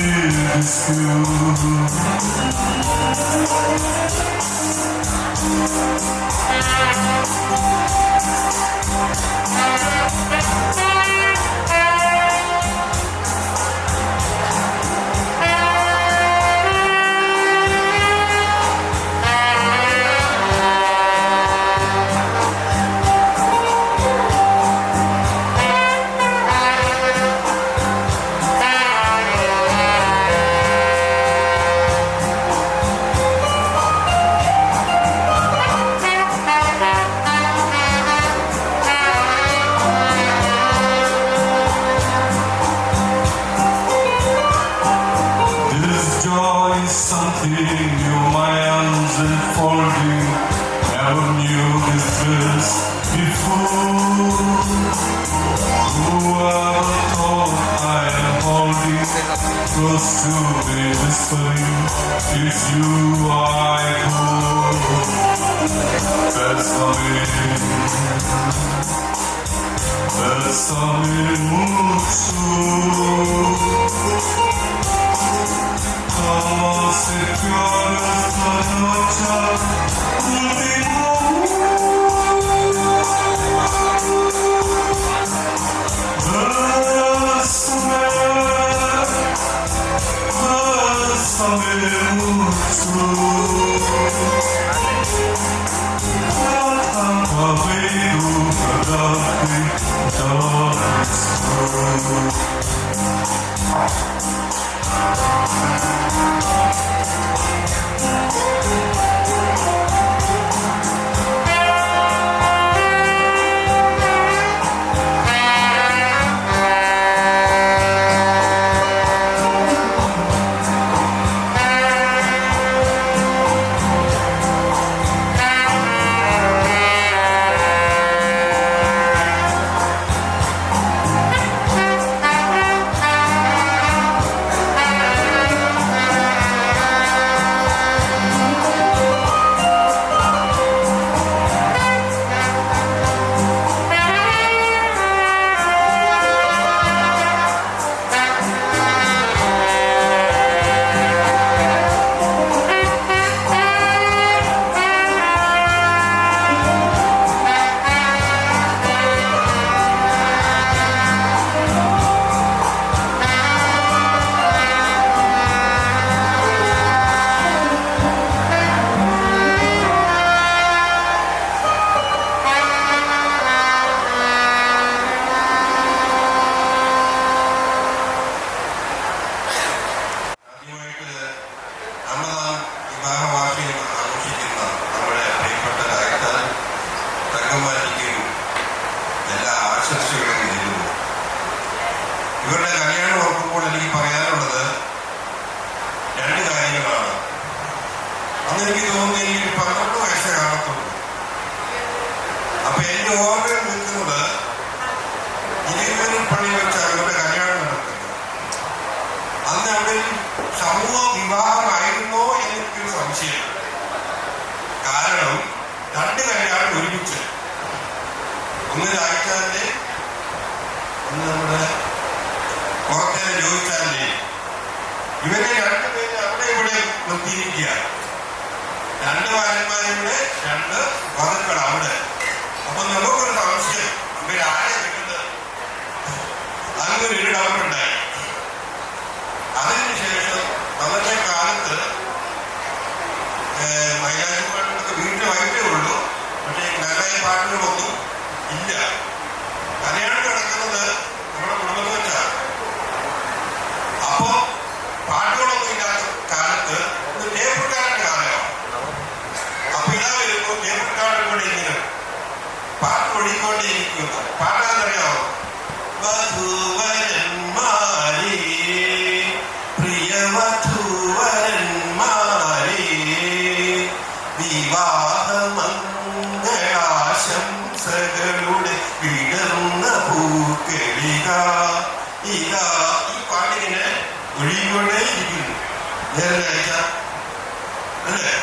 something new, my arms enfolding. Never knew this before. Whoever thought I am holding close to me, whispering, it's you I hold. Bésame mucho. Como se pierde esta noche último. Bésame, bésame mucho. ഇവരുടെ കല്യാണം ഓർക്കുമ്പോൾ എനിക്ക് പറയാനുള്ളത് രണ്ട് കാര്യങ്ങളാണ്. അന്ന് എനിക്ക് തോന്നുന്നു എനിക്ക് 12 വയസ്സേ കാണത്തുള്ളൂ. അപ്പൊ എന്റെ ഓർമ്മയിൽ നിൽക്കുന്നത് പള്ളി വെച്ചാണ് ഇവരുടെ കല്യാണം നടക്കുന്നത്. അന്ന് അവിടെ സമൂഹ വിവാഹമായിരുന്നോ എനിക്കൊരു സംശയം. കാരണം രണ്ട് കല്യാണം ഒരുമിച്ച്, ഒന്ന് രാജ്യത്തെ ഒന്ന് നമ്മുടെ പുറത്തെ ചോദിച്ചാലേ ഇവരെ രണ്ടുപേരെ അവിടെ ഇവിടെ നിർത്തിയിരിക്കുക. രണ്ട് വാരന്മാരുടെ രണ്ട് വധുക്കൾ അവിടെ. അപ്പൊ നമുക്കൊരു സംശയം, ഇവരാരെ കിട്ടുന്നത്? അങ്ങനൊരു ഇടപെട്ടുണ്ടായി. അതിനുശേഷം അന്നത്തെ കാലത്ത് മൈലാഞ്ചി പാട്ടുകളൊക്കെ വീട്ടിൽ വൈകിട്ടേ ഉള്ളൂ. പക്ഷേ നല്ല പാട്ടുകളൊന്നും ഇല്ല. കല്യാണം നടക്കുന്നത് നമ്മുടെ കുടുംബത്തിൽ വെച്ചാണ്. അപ്പോ പാട്ടുകളൊന്നും ഇല്ലാത്ത കാലത്ത് ടേപ്പ് കാലന്റെ കാലമാണ്. അപ്പൊ ഇതാ വരുമ്പോൾ ടേപ്പ് ഓടിക്കൊണ്ടിരിക്കുന്ന പാടാന്നറിയാമോ? വധൂവരന്മാരേ, പ്രിയ വധൂവരന്മാരേ, വിവാഹമംഗളാശംസകളുടെ വിടർന്ന പൂക്കളിക ഇതാ. ഈ പാട്ടിങ്ങനെ ഒഴുകിക്കൊണ്ടേ ഇരിക്കുന്നു. നേരം കഴിച്ചാൽ അല്ലേ?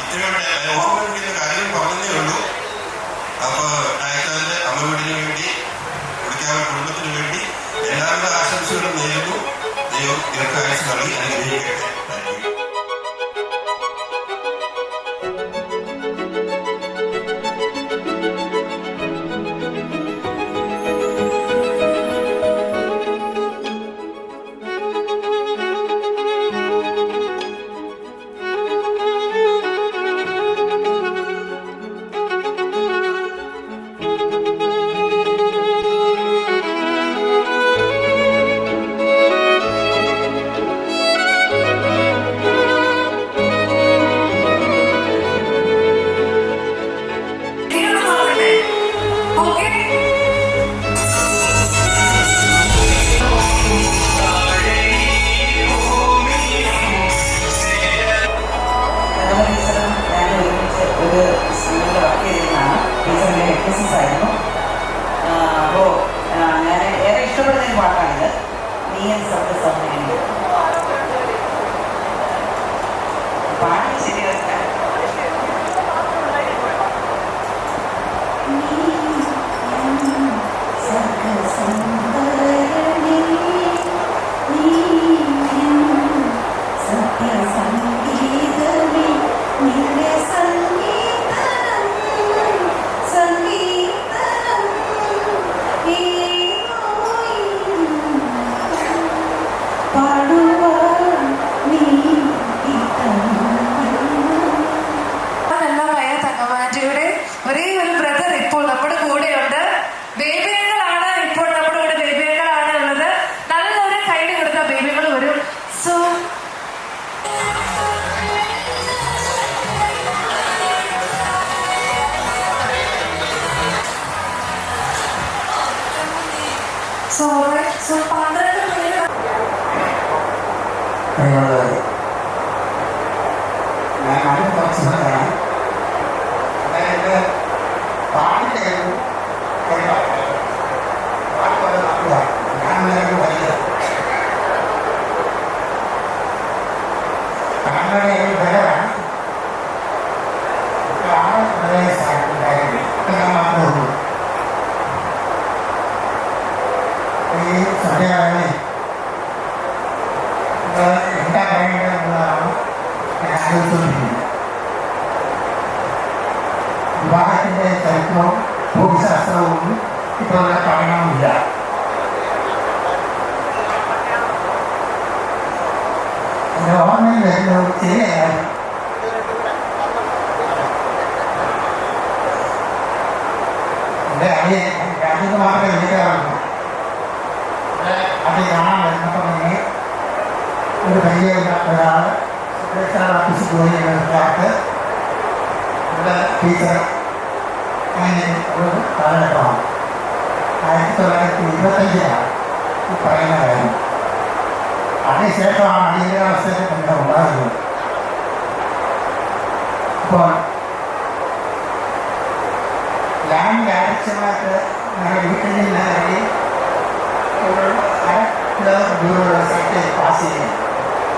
ഇത്രയോടെ ഓർമ്മിക്കുന്ന കാര്യം പറഞ്ഞതേ ഉള്ളൂ. അപ്പൊ ഡയറ്റാന്റെ അമ്മ വീടിന് വേണ്ടി കുടിക്കാവ് കുടുംബത്തിന് വേണ്ടി എല്ലാവരുടെ ആശംസകളും നേരുന്നു. ദൈവം ദീർഘായുസ് നൽകി അനുഗ്രഹിക്കട്ടെ. അപ്പോൾ ഞാൻ ഏറെ ഇഷ്ടപ്പെടുന്ന ഒരു പാട്ടാണിത്. നീ ശബ്ദ സൗന്ദര്യം പാടി ശരിയാക്കാൻ ഒരേ ഒരു ബ്രദർ ഇപ്പോൾ നമ്മുടെ കൂടെയുണ്ട്. ബേബികളാണ് ഇപ്പോൾ നമ്മുടെ കൂടെ, ബേബികളാണ് ഉള്ളത്. നല്ലൊരു കൈഡ് കൊടുത്ത ബേബികൾ വരും. സോ 12 പേര് ഞാൻ ആദ്യം കുറച്ച് പറയാം. അതായത് പാട്ടിൻ്റെ പാട്ട് പോലെ നടക്കുകയാണ്. ഞാൻ വലിയ കണ്ണട ഒരു ബലമാണ്. ആ പ്രദേശമായിട്ടുണ്ടായിരുന്നു. ഞാൻ മാത്രമേ ഈ സന്ധ്യകാലങ്ങളിൽ എന്താ പറയേണ്ടത് എന്നുള്ളതാണ് ഞാൻ ആലോചിച്ചുകൊണ്ടിരിക്കുന്നത്. വിവാഹത്തിൻ്റെ ചരിത്രവും ഭൂമിശാസ്ത്രവും ഇപ്പോൾ പഠനവുമില്ല. എൻ്റെ ഓർമ്മയിൽ വരുന്ന ഒരു ചെറിയ കാര്യം, എൻ്റെ അടിയെ രാജ്യത്ത് മാത്രമേ വിളിക്കാറുള്ളൂ. അത് കാണാൻ വരുന്നപ്പോൾ തന്നെ ഒരു വലിയ ഒരാൾ ഓഫീസിൽ പോയി കാലത്ത് ഇവിടെ ടീച്ചർ അങ്ങനെ ഒരു കാലഘട്ടമാണ്. 1925 ഈ പറയുന്ന കാര്യം. അതിനുശേഷമാണ് അടിയന്തരാവസ്ഥയിൽ തന്നെ ഉണ്ടാകുന്നത്. അപ്പോൾ ലാൻഡ് ആവശ്യമായിട്ട് ഞങ്ങളുടെ വീട്ടിൽ നിന്ന് ഇറങ്ങി ഒരു 1/2 കിലോമീറ്റർ ദൂരമുള്ള സ്ഥലത്ത് പാസ് ചെയ്യുന്നു.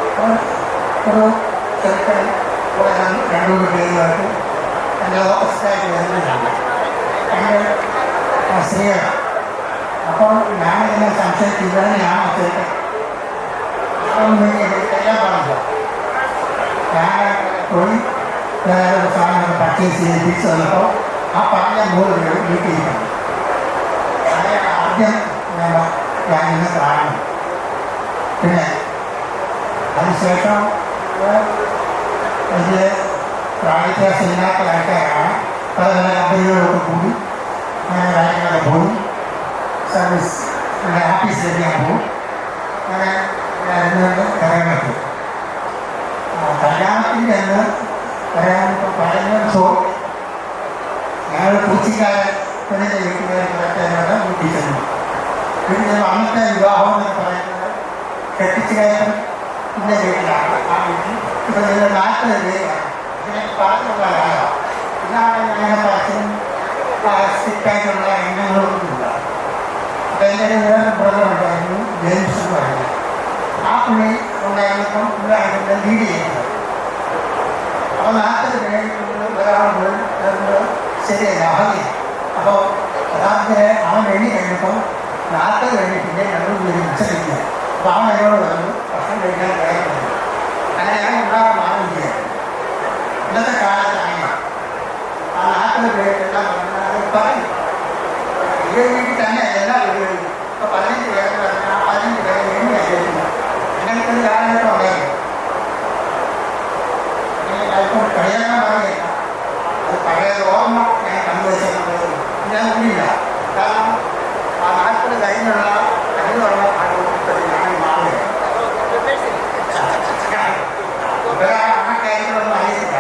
അപ്പോൾ ഒരു ചെറുക്കൻ 2 പേരുമായിട്ട് എൻ്റെ ഓപ്പോസിറ്റായിട്ട് വരുന്നതാണ് എൻ്റെ സ്ത്രീകൾ. അപ്പോൾ ഞാനിതിനെ സംശയിച്ച് ഇവരെയാണ് ചെറുക്കൻ. അപ്പം എല്ലാം പറഞ്ഞില്ല. ഞാൻ പോയി വേറെ ഒരു സാധനം പർച്ചേസ് ചെയ്ത് തിരിച്ചു വന്നപ്പോൾ ആ പറഞ്ഞ 3 പേരും വീട്ടിലിരിക്കണം. അതാണ് ആദ്യം ഞാനിന്ന് കാണുന്നത്. പിന്നെ അതിനുശേഷം വലിയ പ്രായവ്യത്യാസമില്ലാത്ത ആൾക്കാരാണ്. പല പല കമ്പനികളൊക്കെ കൂടി അങ്ങനെ കാര്യങ്ങളൊക്കെ പോയി സർവീസ് ഓഫീസിലേക്ക് ഞാൻ പോകും. അങ്ങനെ അതിനുവേണ്ടി കരകെട്ടു. കല്യാണത്തിൻ്റെ അന്ന് പറയാൻ പറയുന്ന ഞങ്ങൾ കൊച്ചിക്കാർ പെണ്ണിൻ്റെ വീട്ടുകാർ കറക്റ്റായിട്ട് വീട്ടിൽ ചെന്നു. വീട്ടിൽ ചെന്നു അന്നത്തെ വിവാഹം എന്ന് പറയുന്നത് കെട്ടിച്ച് കയറും ഇന്ന വീട്ടിലാണ്. ആ വീട്ടിൽ ഇപ്പം നിങ്ങൾ 40 പേരാണ്. ഇതിനെ പറഞ്ഞുള്ള കാലമാണ്. ഇന്നാണ് ഞങ്ങളുടെ അച്ഛനും സ്ട്രിക്റ്റായിട്ടുള്ള എണ്ണങ്ങളൊന്നുമില്ല. അപ്പം എൻ്റെ ഒരു വേറെ ബ്രദർ ഉണ്ടായിരുന്നു, ജെയിംസ് എന്ന് പറയുന്നത്. ആ പുള്ളി ഉണ്ടായിരുന്നപ്പം പുള്ളിയായിരുന്നു ലീഡ് ചെയ്യുന്നത്. അപ്പോൾ 40 പേര് ഒരാൾ ശരിയല്ല അഹല്യ. അപ്പോൾ യഥാർത്ഥത്തിൽ അവൻ എണ്ണി കഴിഞ്ഞപ്പോൾ 40 കഴിഞ്ഞിട്ടില്ലേ ഞങ്ങൾ ഉച്ചരിക്കുക. അപ്പോൾ അവൻ എന്നോട് പറഞ്ഞു ഭക്ഷണം കഴിക്കാൻ കഴിയുന്നത്. അങ്ങനെ ഞാൻ ഉണ്ടാകാൻ മാറില്ല. ഇന്നത്തെ കാലത്താണ് ആ 40 പേരെല്ലാം പറയും ഇത് വീട്ടിൽ തന്നെ എല്ലാം ഉപയോഗിക്കും. ഇപ്പോൾ 15 പേര് പറഞ്ഞാൽ ആ 15 പേരെ എണ്ണി ആയിരിക്കും. അങ്ങനത്തെ ഒരു കാലഘട്ടം ഉണ്ടായിരുന്നു. അല്പം കഴിയാൻ പറയുക അത് പഴയ ഓർമ്മ ഞാൻ കണ്ടുവച്ചത് ഞാൻ ഒന്നില്ല. കാരണം ആ 40 കഴിഞ്ഞുള്ള കഴിവുള്ള ആളുകൾ ഞാൻ മാറുകയാണ്. ആ കാര്യങ്ങളൊന്നും അറിയില്ല.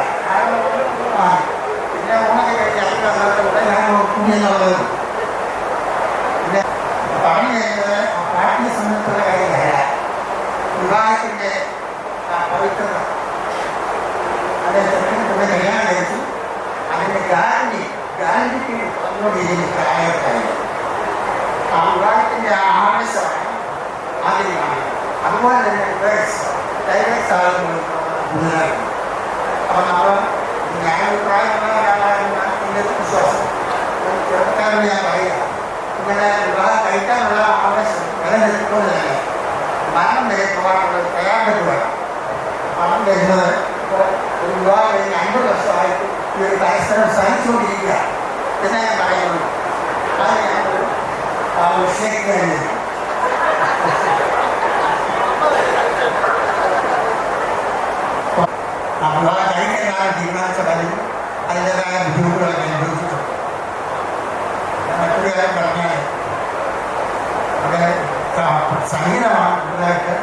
പിന്നെ ഓണൊക്കെ കഴിഞ്ഞ് അതിലൂടെ ഞാൻ കൂടിയെന്നുള്ളത് പിന്നെ പറഞ്ഞു കഴിഞ്ഞത് പ്രാക്ടീസ് സംബന്ധിച്ചുള്ള കാര്യമല്ല. വിവാഹത്തിൻ്റെ പവിത്രത അതേസമയം കല്യാണം കഴിച്ചു. അതിൻ്റെ ഗ്യാരണ്ടിക്ക് ഒന്നുകൂടി ഇതിന് കാലഘട്ടമായിരുന്നു. ആ വിവാഹത്തിൻ്റെ ആവേശമാണ് ആദ്യം കാണുന്നത്. അതുപോലെ തന്നെ ഡൈവേഴ്സ് ആകുന്നത് കൂടുതലായിരുന്നു. അപ്പം നമ്മൾ ഞാൻ പ്രായമുള്ള ഒരാളായിരുന്ന എൻ്റെ വിശ്വാസം ചെറുക്കാരോട് ഞാൻ പറയുക, ഇങ്ങനെ വിവാഹം കഴിക്കാനുള്ള ആവേശം നിലനിൽക്കുന്നത് തന്നെ മരണം വരെ പോകാനുള്ള തയ്യാറെടുപ്പ് വേണം. മരണം വരുന്നത് ഒരു വിവാഹം കഴിഞ്ഞ് 50 വർഷമായിട്ട് ഈ ഒരു പരസ്പരം സഹിച്ചുകൊണ്ടിരിക്കുക എന്ന് ഞാൻ പറയുന്നു. അത് ഞാനൊരു വിഷയത്തിന് തന്നെ ആ വിവാഹം കഴിക്കാനാണ് തീരുമാനിച്ച പലരും അതിൻ്റെതായ ബുദ്ധിമുട്ടുകളൊക്കെ അനുഭവിച്ചിട്ടുണ്ട്. മറ്റൊരു കാര്യം പറഞ്ഞാൽ അവിടെ സംഗീതമാണ് കൂടുതലായിട്ട്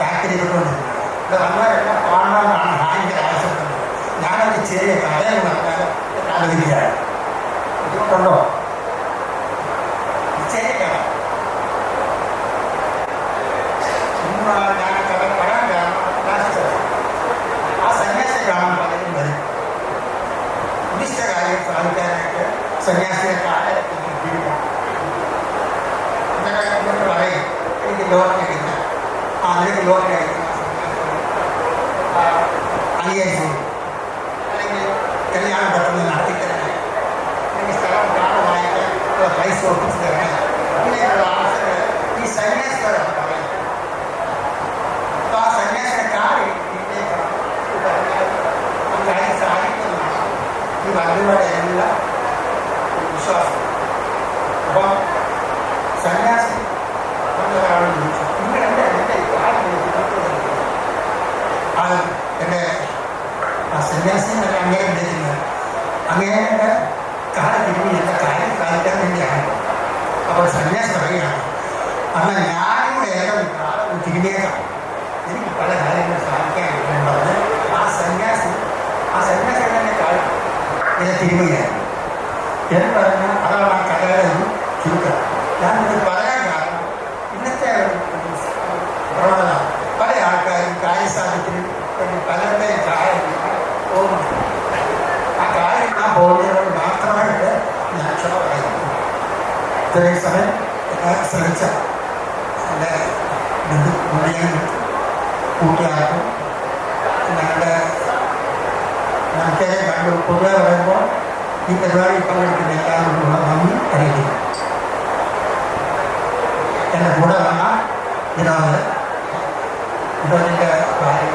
താല്പര്യപ്പെട്ടുകൊണ്ടിരുന്നത്. ഇത് വന്നവരെല്ലാം കാണണമെന്നാണ് ഭയങ്കര ആവശ്യപ്പെടുന്നത്. ഞാനൊരു ചെറിയ കഥകൾ പറഞ്ഞാൽ ആലോചിക്കുകയാണ്. ബുദ്ധിമുട്ടുണ്ടോ? ചെറിയ കഥ ഞാൻ കഥ പറയാൻ കാരണം ആ സന്യാസിയെ കാണാൻ പലരും വരും. ഉദ്ദിഷ്ട കാര്യം സാധിക്കാനായിട്ട് സന്യാസിയെ കാലഘട്ടത്തിൽ എന്നിട്ട് പറയും എനിക്ക് ലോട്ടറി കിട്ടുക. അതിലേക്ക് ലോട്ടറി അയക്കുന്ന അംഗീകരിച്ചു. അല്ലെങ്കിൽ കല്യാണം പെട്ടെന്ന് നടത്തിത്തരണം, അല്ലെങ്കിൽ സ്ഥലം കാർഡ് വാങ്ങിക്കാൻ പൈസ ഒപ്പിച്ച് തരണം. ഇങ്ങനെയുള്ള ആവശ്യങ്ങൾ ഈ സന്യാസികളാണ് പറയുന്നത്. അപ്പോൾ ആ സന്യാസിയുടെ കാര്യം വീട്ടിലേക്കാണ് കാര്യം സാധിക്കുന്നതാണ് ഈ വല്ലുകളുടെ എല്ലാം വിശ്വാസം. അപ്പം സന്യാസി ഒരാളോട് ചോദിച്ചു, നിങ്ങളെന്താ എൻ്റെ കാര്യം അത് എൻ്റെ ആ സന്യാസിനെ നല്ല അങ്ങനെ വിളിക്കുന്നത് അങ്ങയുടെ കാലം തിരിഞ്ഞ് എൻ്റെ കാര്യം സാധിക്കാൻ വേണ്ടിയാണ്. അപ്പോൾ സന്യാസി പറയുകയാണ്, എന്നാൽ ഞാനും കൂടെ ഏതൊരു കാലം തിരിഞ്ഞേക്കാം, എനിക്ക് പല കാര്യങ്ങൾ സാധിക്കാനുണ്ടെന്ന് പറഞ്ഞ് ആ സന്യാസി തന്നെ കാലം ഇങ്ങനെ തിരുമയായിരുന്നു എന്ന് പറഞ്ഞാൽ അതാണ് ആ കഥയുടെ ഒരു ചുരുക്കം. ഞാനിത് പറയാൻ കാരണം ഇന്നത്തെ പ്രവണത പല ആൾക്കാരും കാര്യസാധ്യത്തിന് വേണ്ടി പലരുടെയും കാര്യം പോകുന്നുണ്ട്. ആ കാര്യം ഞാൻ പോകുന്നതിനോട് മാത്രമായിട്ട് ഞാൻ ക്ഷമ പറയുന്നു. ഇത്രയും സമയം ശ്രമിച്ച എൻ്റെ ബന്ധുക്കളും കൂട്ടുകാർക്കും ഞങ്ങളുടെ നമുക്കേ കണ്ടു പൊതുവെ പറയുമ്പോൾ ഈ പരിപാടി പങ്കെടുക്കുന്ന എല്ലാവരോടുള്ള നന്ദി അറിയിക്കുന്നു. എൻ്റെ കൂടെ വന്ന വിനോദ് വിനോദിൻ്റെ ഭാര്യ,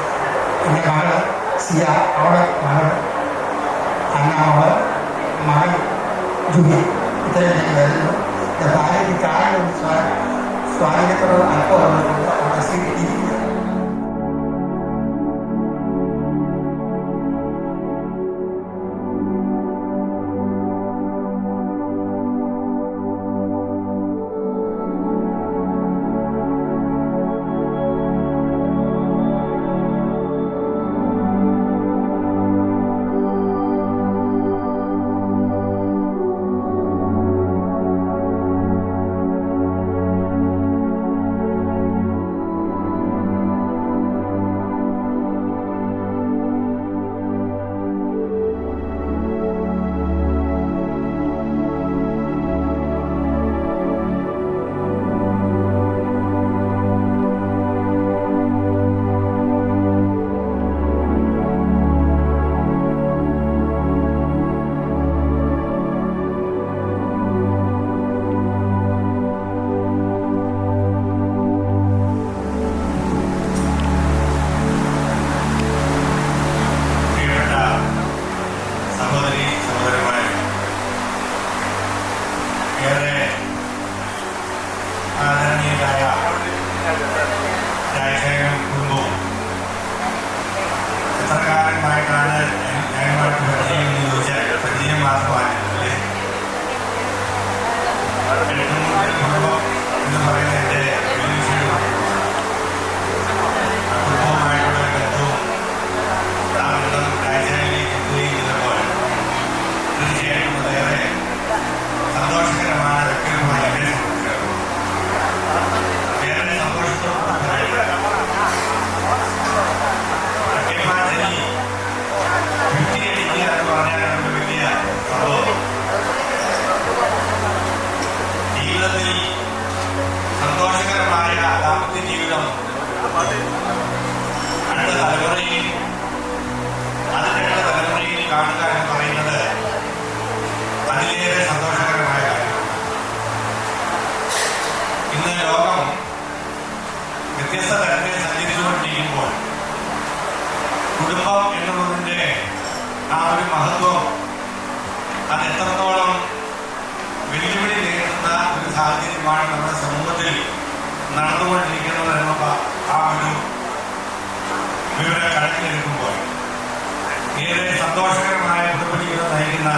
എൻ്റെ മകള് സിയ, അവളെ മകൾ അന്നാമകൾ, മകൻ ജുബി, ഇത്രയും ഞാൻ വരുന്നു. എൻ്റെ ഭാര്യയ്ക്ക് കാര്യം സ്വാധീനത്തോട് അല്പം വന്നിട്ടുണ്ട്. അവിടെ സ്വീകരിക്കുക. ഏറെ ആദരണീയരായ രാജശേഖരൻ കുടുംബവും എത്ര കാലമായിട്ടാണ് ഞാനുമായിട്ട് പരിചയം എന്ന് ചോദിച്ചാൽ പരിചയം മാത്രമാണ് അല്ലേ? കുടുംബം എന്ന് പറയുന്നത് എൻ്റെ വലിയ കുടുംബവുമായിട്ടുള്ള ബന്ധവും ആ ബന്ധം രാജശേഖരനിലേക്ക് എത്തുകയും ചെയ്തപ്പോൾ തീർച്ചയായിട്ടും അതേറെ സന്തോഷകരമായ വ്യക്തികളുമായി എന്നെ സംബന്ധിച്ചിടത്തോളം ഏറെ സന്തോഷത്തോടും എന്ന് പറഞ്ഞാൽ ഒരു വലിയ സംഭവം. ജീവിതത്തിൽ സന്തോഷകരമായ ദാമ്പത്യ ജീവിതം അടുത്ത തലമുറയിൽ അതിൻ്റെ തലമുറയിൽ കാണുക എന്ന് പറയുന്നത് അതിലേറെ സന്തോഷകരമായ കാര്യമാണ്. ഇന്ന് ലോകം വ്യത്യസ്ത തരത്തിൽ സഞ്ചരിച്ചുകൊണ്ടിരിക്കുമ്പോൾ കുടുംബം എന്നുള്ളതിൻ്റെ ആ ഒരു മഹത്വം അത് എത്രത്തോളം വെല്ലുവിളി നേരിടുന്ന ഒരു സാഹചര്യമാണ് നമ്മുടെ സമൂഹത്തിൽ നടന്നുകൊണ്ടിരിക്കുന്നത് എന്നുള്ള ആ ഒരു വിവരം കണക്കിലെടുക്കുമ്പോൾ ഏറെ സന്തോഷകരമായ കുടുംബജീവിതം നയിക്കുന്ന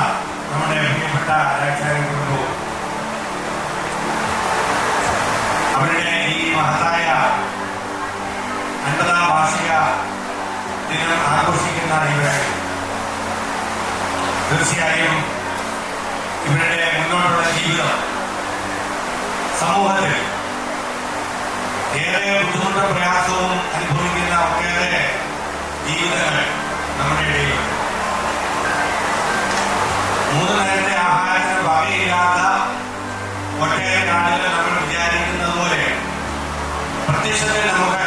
നമ്മുടെ പ്രിയപ്പെട്ട രാജശേഖരൻ കുടുംബവും അവരുടെ ഈ മഹത്തായ 50ാം വാർഷിക ദിനം ആഘോഷിക്കുന്ന ഇവരെ തീർച്ചയായും ഇവരുടെ മുന്നോട്ടുള്ള ജീവിതം സമൂഹത്തിൽ ഏറെ ബുദ്ധിമുട്ടും പ്രയാസവും അനുഭവിക്കുന്ന ഒട്ടേറെ ജീവിതങ്ങൾ നമ്മുടെ ഇടയിലുണ്ട്. 3 നേരത്തെ ആഹാരത്തിന് വകയില്ലാത്ത ഒട്ടേറെ നാടുകൾ നമ്മൾ വിചാരിക്കുന്നത് പോലെ പ്രത്യക്ഷത്തിൽ നമുക്ക്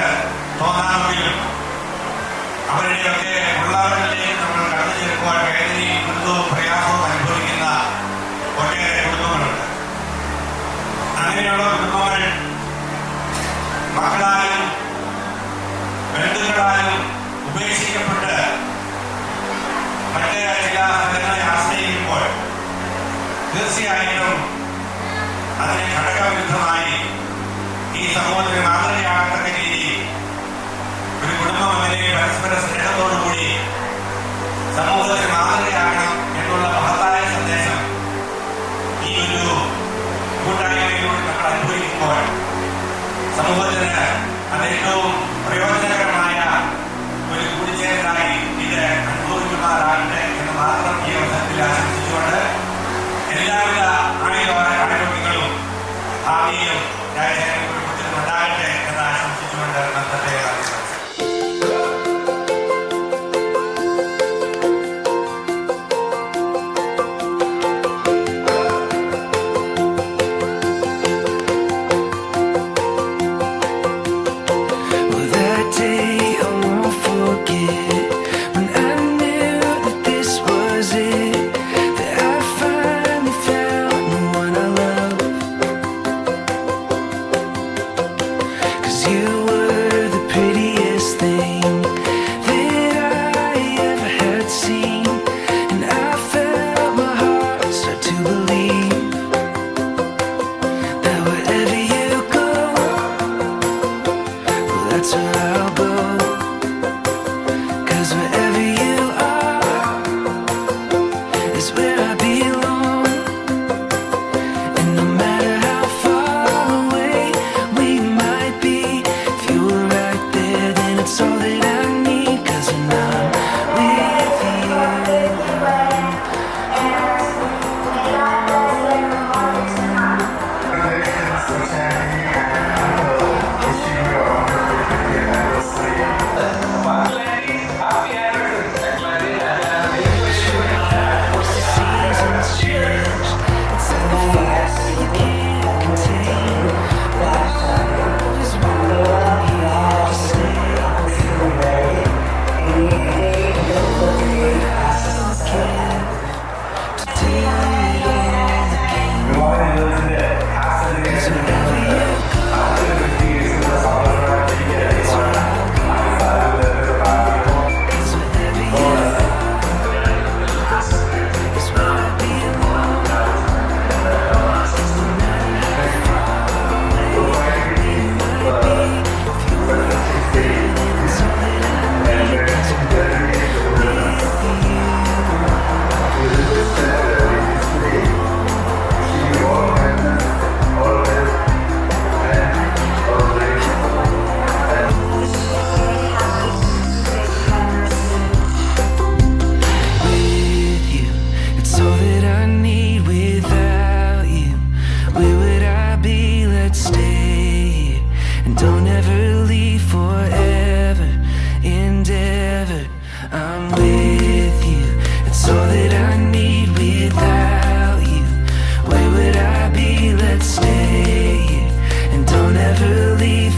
തോന്നാമെങ്കിലും അവരുടെയൊക്കെ ഉള്ളവരിലേക്ക് നമ്മൾ കടന്നു ചേർക്കുവാൻ വേദനയും ദുരിതവും പ്രയാസവും അനുഭവിക്കുന്ന ഒട്ടേറെ കുടുംബങ്ങളുണ്ട്. അങ്ങനെയുള്ള കുടുംബങ്ങൾ മക്കളാലും ബന്ധുക്കളാലും ഉപേക്ഷിക്കപ്പെട്ട് മറ്റ് ചില സ്ഥലങ്ങളെ ആശ്രയിക്കുമ്പോൾ തീർച്ചയായിട്ടും അതിന് ഘടകവിരുദ്ധമായി ഈ സമൂഹത്തിന് മാതൃകയാകത്തക്ക രീതിയിൽ ഒരു കുടുംബം അങ്ങനെ പരസ്പര സ്നേഹത്തോടുകൂടി സമൂഹത്തിന് മാതൃകയാകണം എന്നുള്ള മഹത്തായ സന്ദേശം ഈ ഒരു കൂട്ടായ്മയിലൂടെ നമ്മൾ അനുഭവിക്കുമ്പോൾ സമൂഹത്തിന് അത് ഏറ്റവും പ്രയോജനകരമായ ഒരു കൂടിച്ചേരലായി ഇത് അനുഭവിക്കുമാറാകട്ടെ എന്ന് മാത്രം ഈ അവസരത്തിൽ ആശംസിച്ചുകൊണ്ട് എല്ലാവിധ ആരോഗ്യങ്ങളും ഭാവിയിലും രാജശേഖരൻ കുടുംബത്തിനും ഉണ്ടാകട്ടെ എന്ന് ആശംസിച്ചുകൊണ്ട് നന്ദത്തെ അറിയിച്ചു. That day I won't forget when I knew that this was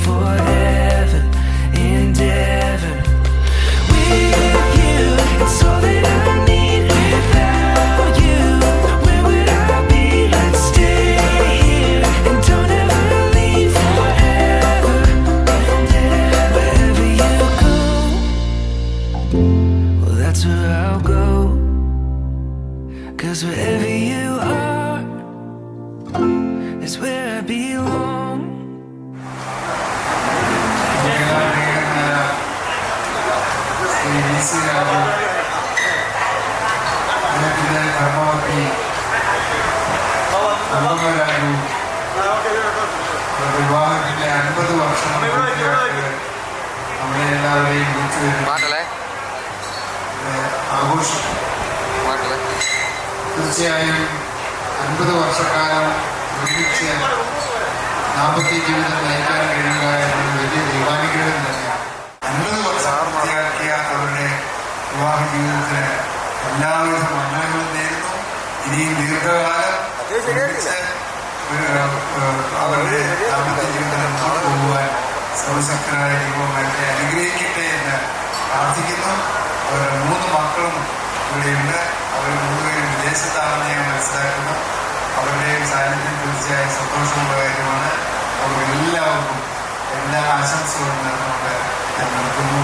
forever and ever. With you, it's all that I need. Without you, where would I be? Let's stay here and don't ever leave forever and ever. Wherever you go, well, that's where I'll go. 'Cause wherever you are is where I belong. വിവാഹത്തിന്റെ 50 വർഷം നമ്മളെ എല്ലാവരെയും ആഘോഷം. തീർച്ചയായും 50 വർഷക്കാലം ഒരുമിച്ച് ദാമ്പത്യ ജീവിതം നയിക്കാൻ കഴിയുക എന്നത് വലിയ ദൈവാനുഗ്രഹം തന്നെയാണ്. 50 വർഷം പൂർത്തിയാക്കിയ അവരുടെ വിവാഹ ജീവിതത്തിന് എല്ലാവിധ മംഗളങ്ങളും നേരുന്നു. ഇനിയും ദീർഘകാലം ഒരുമിച്ച് അവരുടെ ദാമ്പത്യ ജീവിതം മുന്നോട്ട് പോകുവാൻ സർവശക്തനായ ദൈവമായിട്ട് അനുഗ്രഹിക്കട്ടെ എന്ന് പ്രാർത്ഥിക്കുന്നു. അവരുടെ 3 മക്കളും ഇവിടെയുണ്ട്. അവർ 3 പേരും വിദേശത്താണെന്ന് ഞാൻ മനസ്സിലാക്കുന്നു. അവരുടെയും സാന്നിധ്യം തീർച്ചയായും സന്തോഷമുള്ള കാര്യമാണ്. അവർക്ക് എല്ലാവർക്കും എല്ലാ ആശംസകളും നേർന്നുകൊണ്ട് ഞാൻ നിർത്തുന്നു.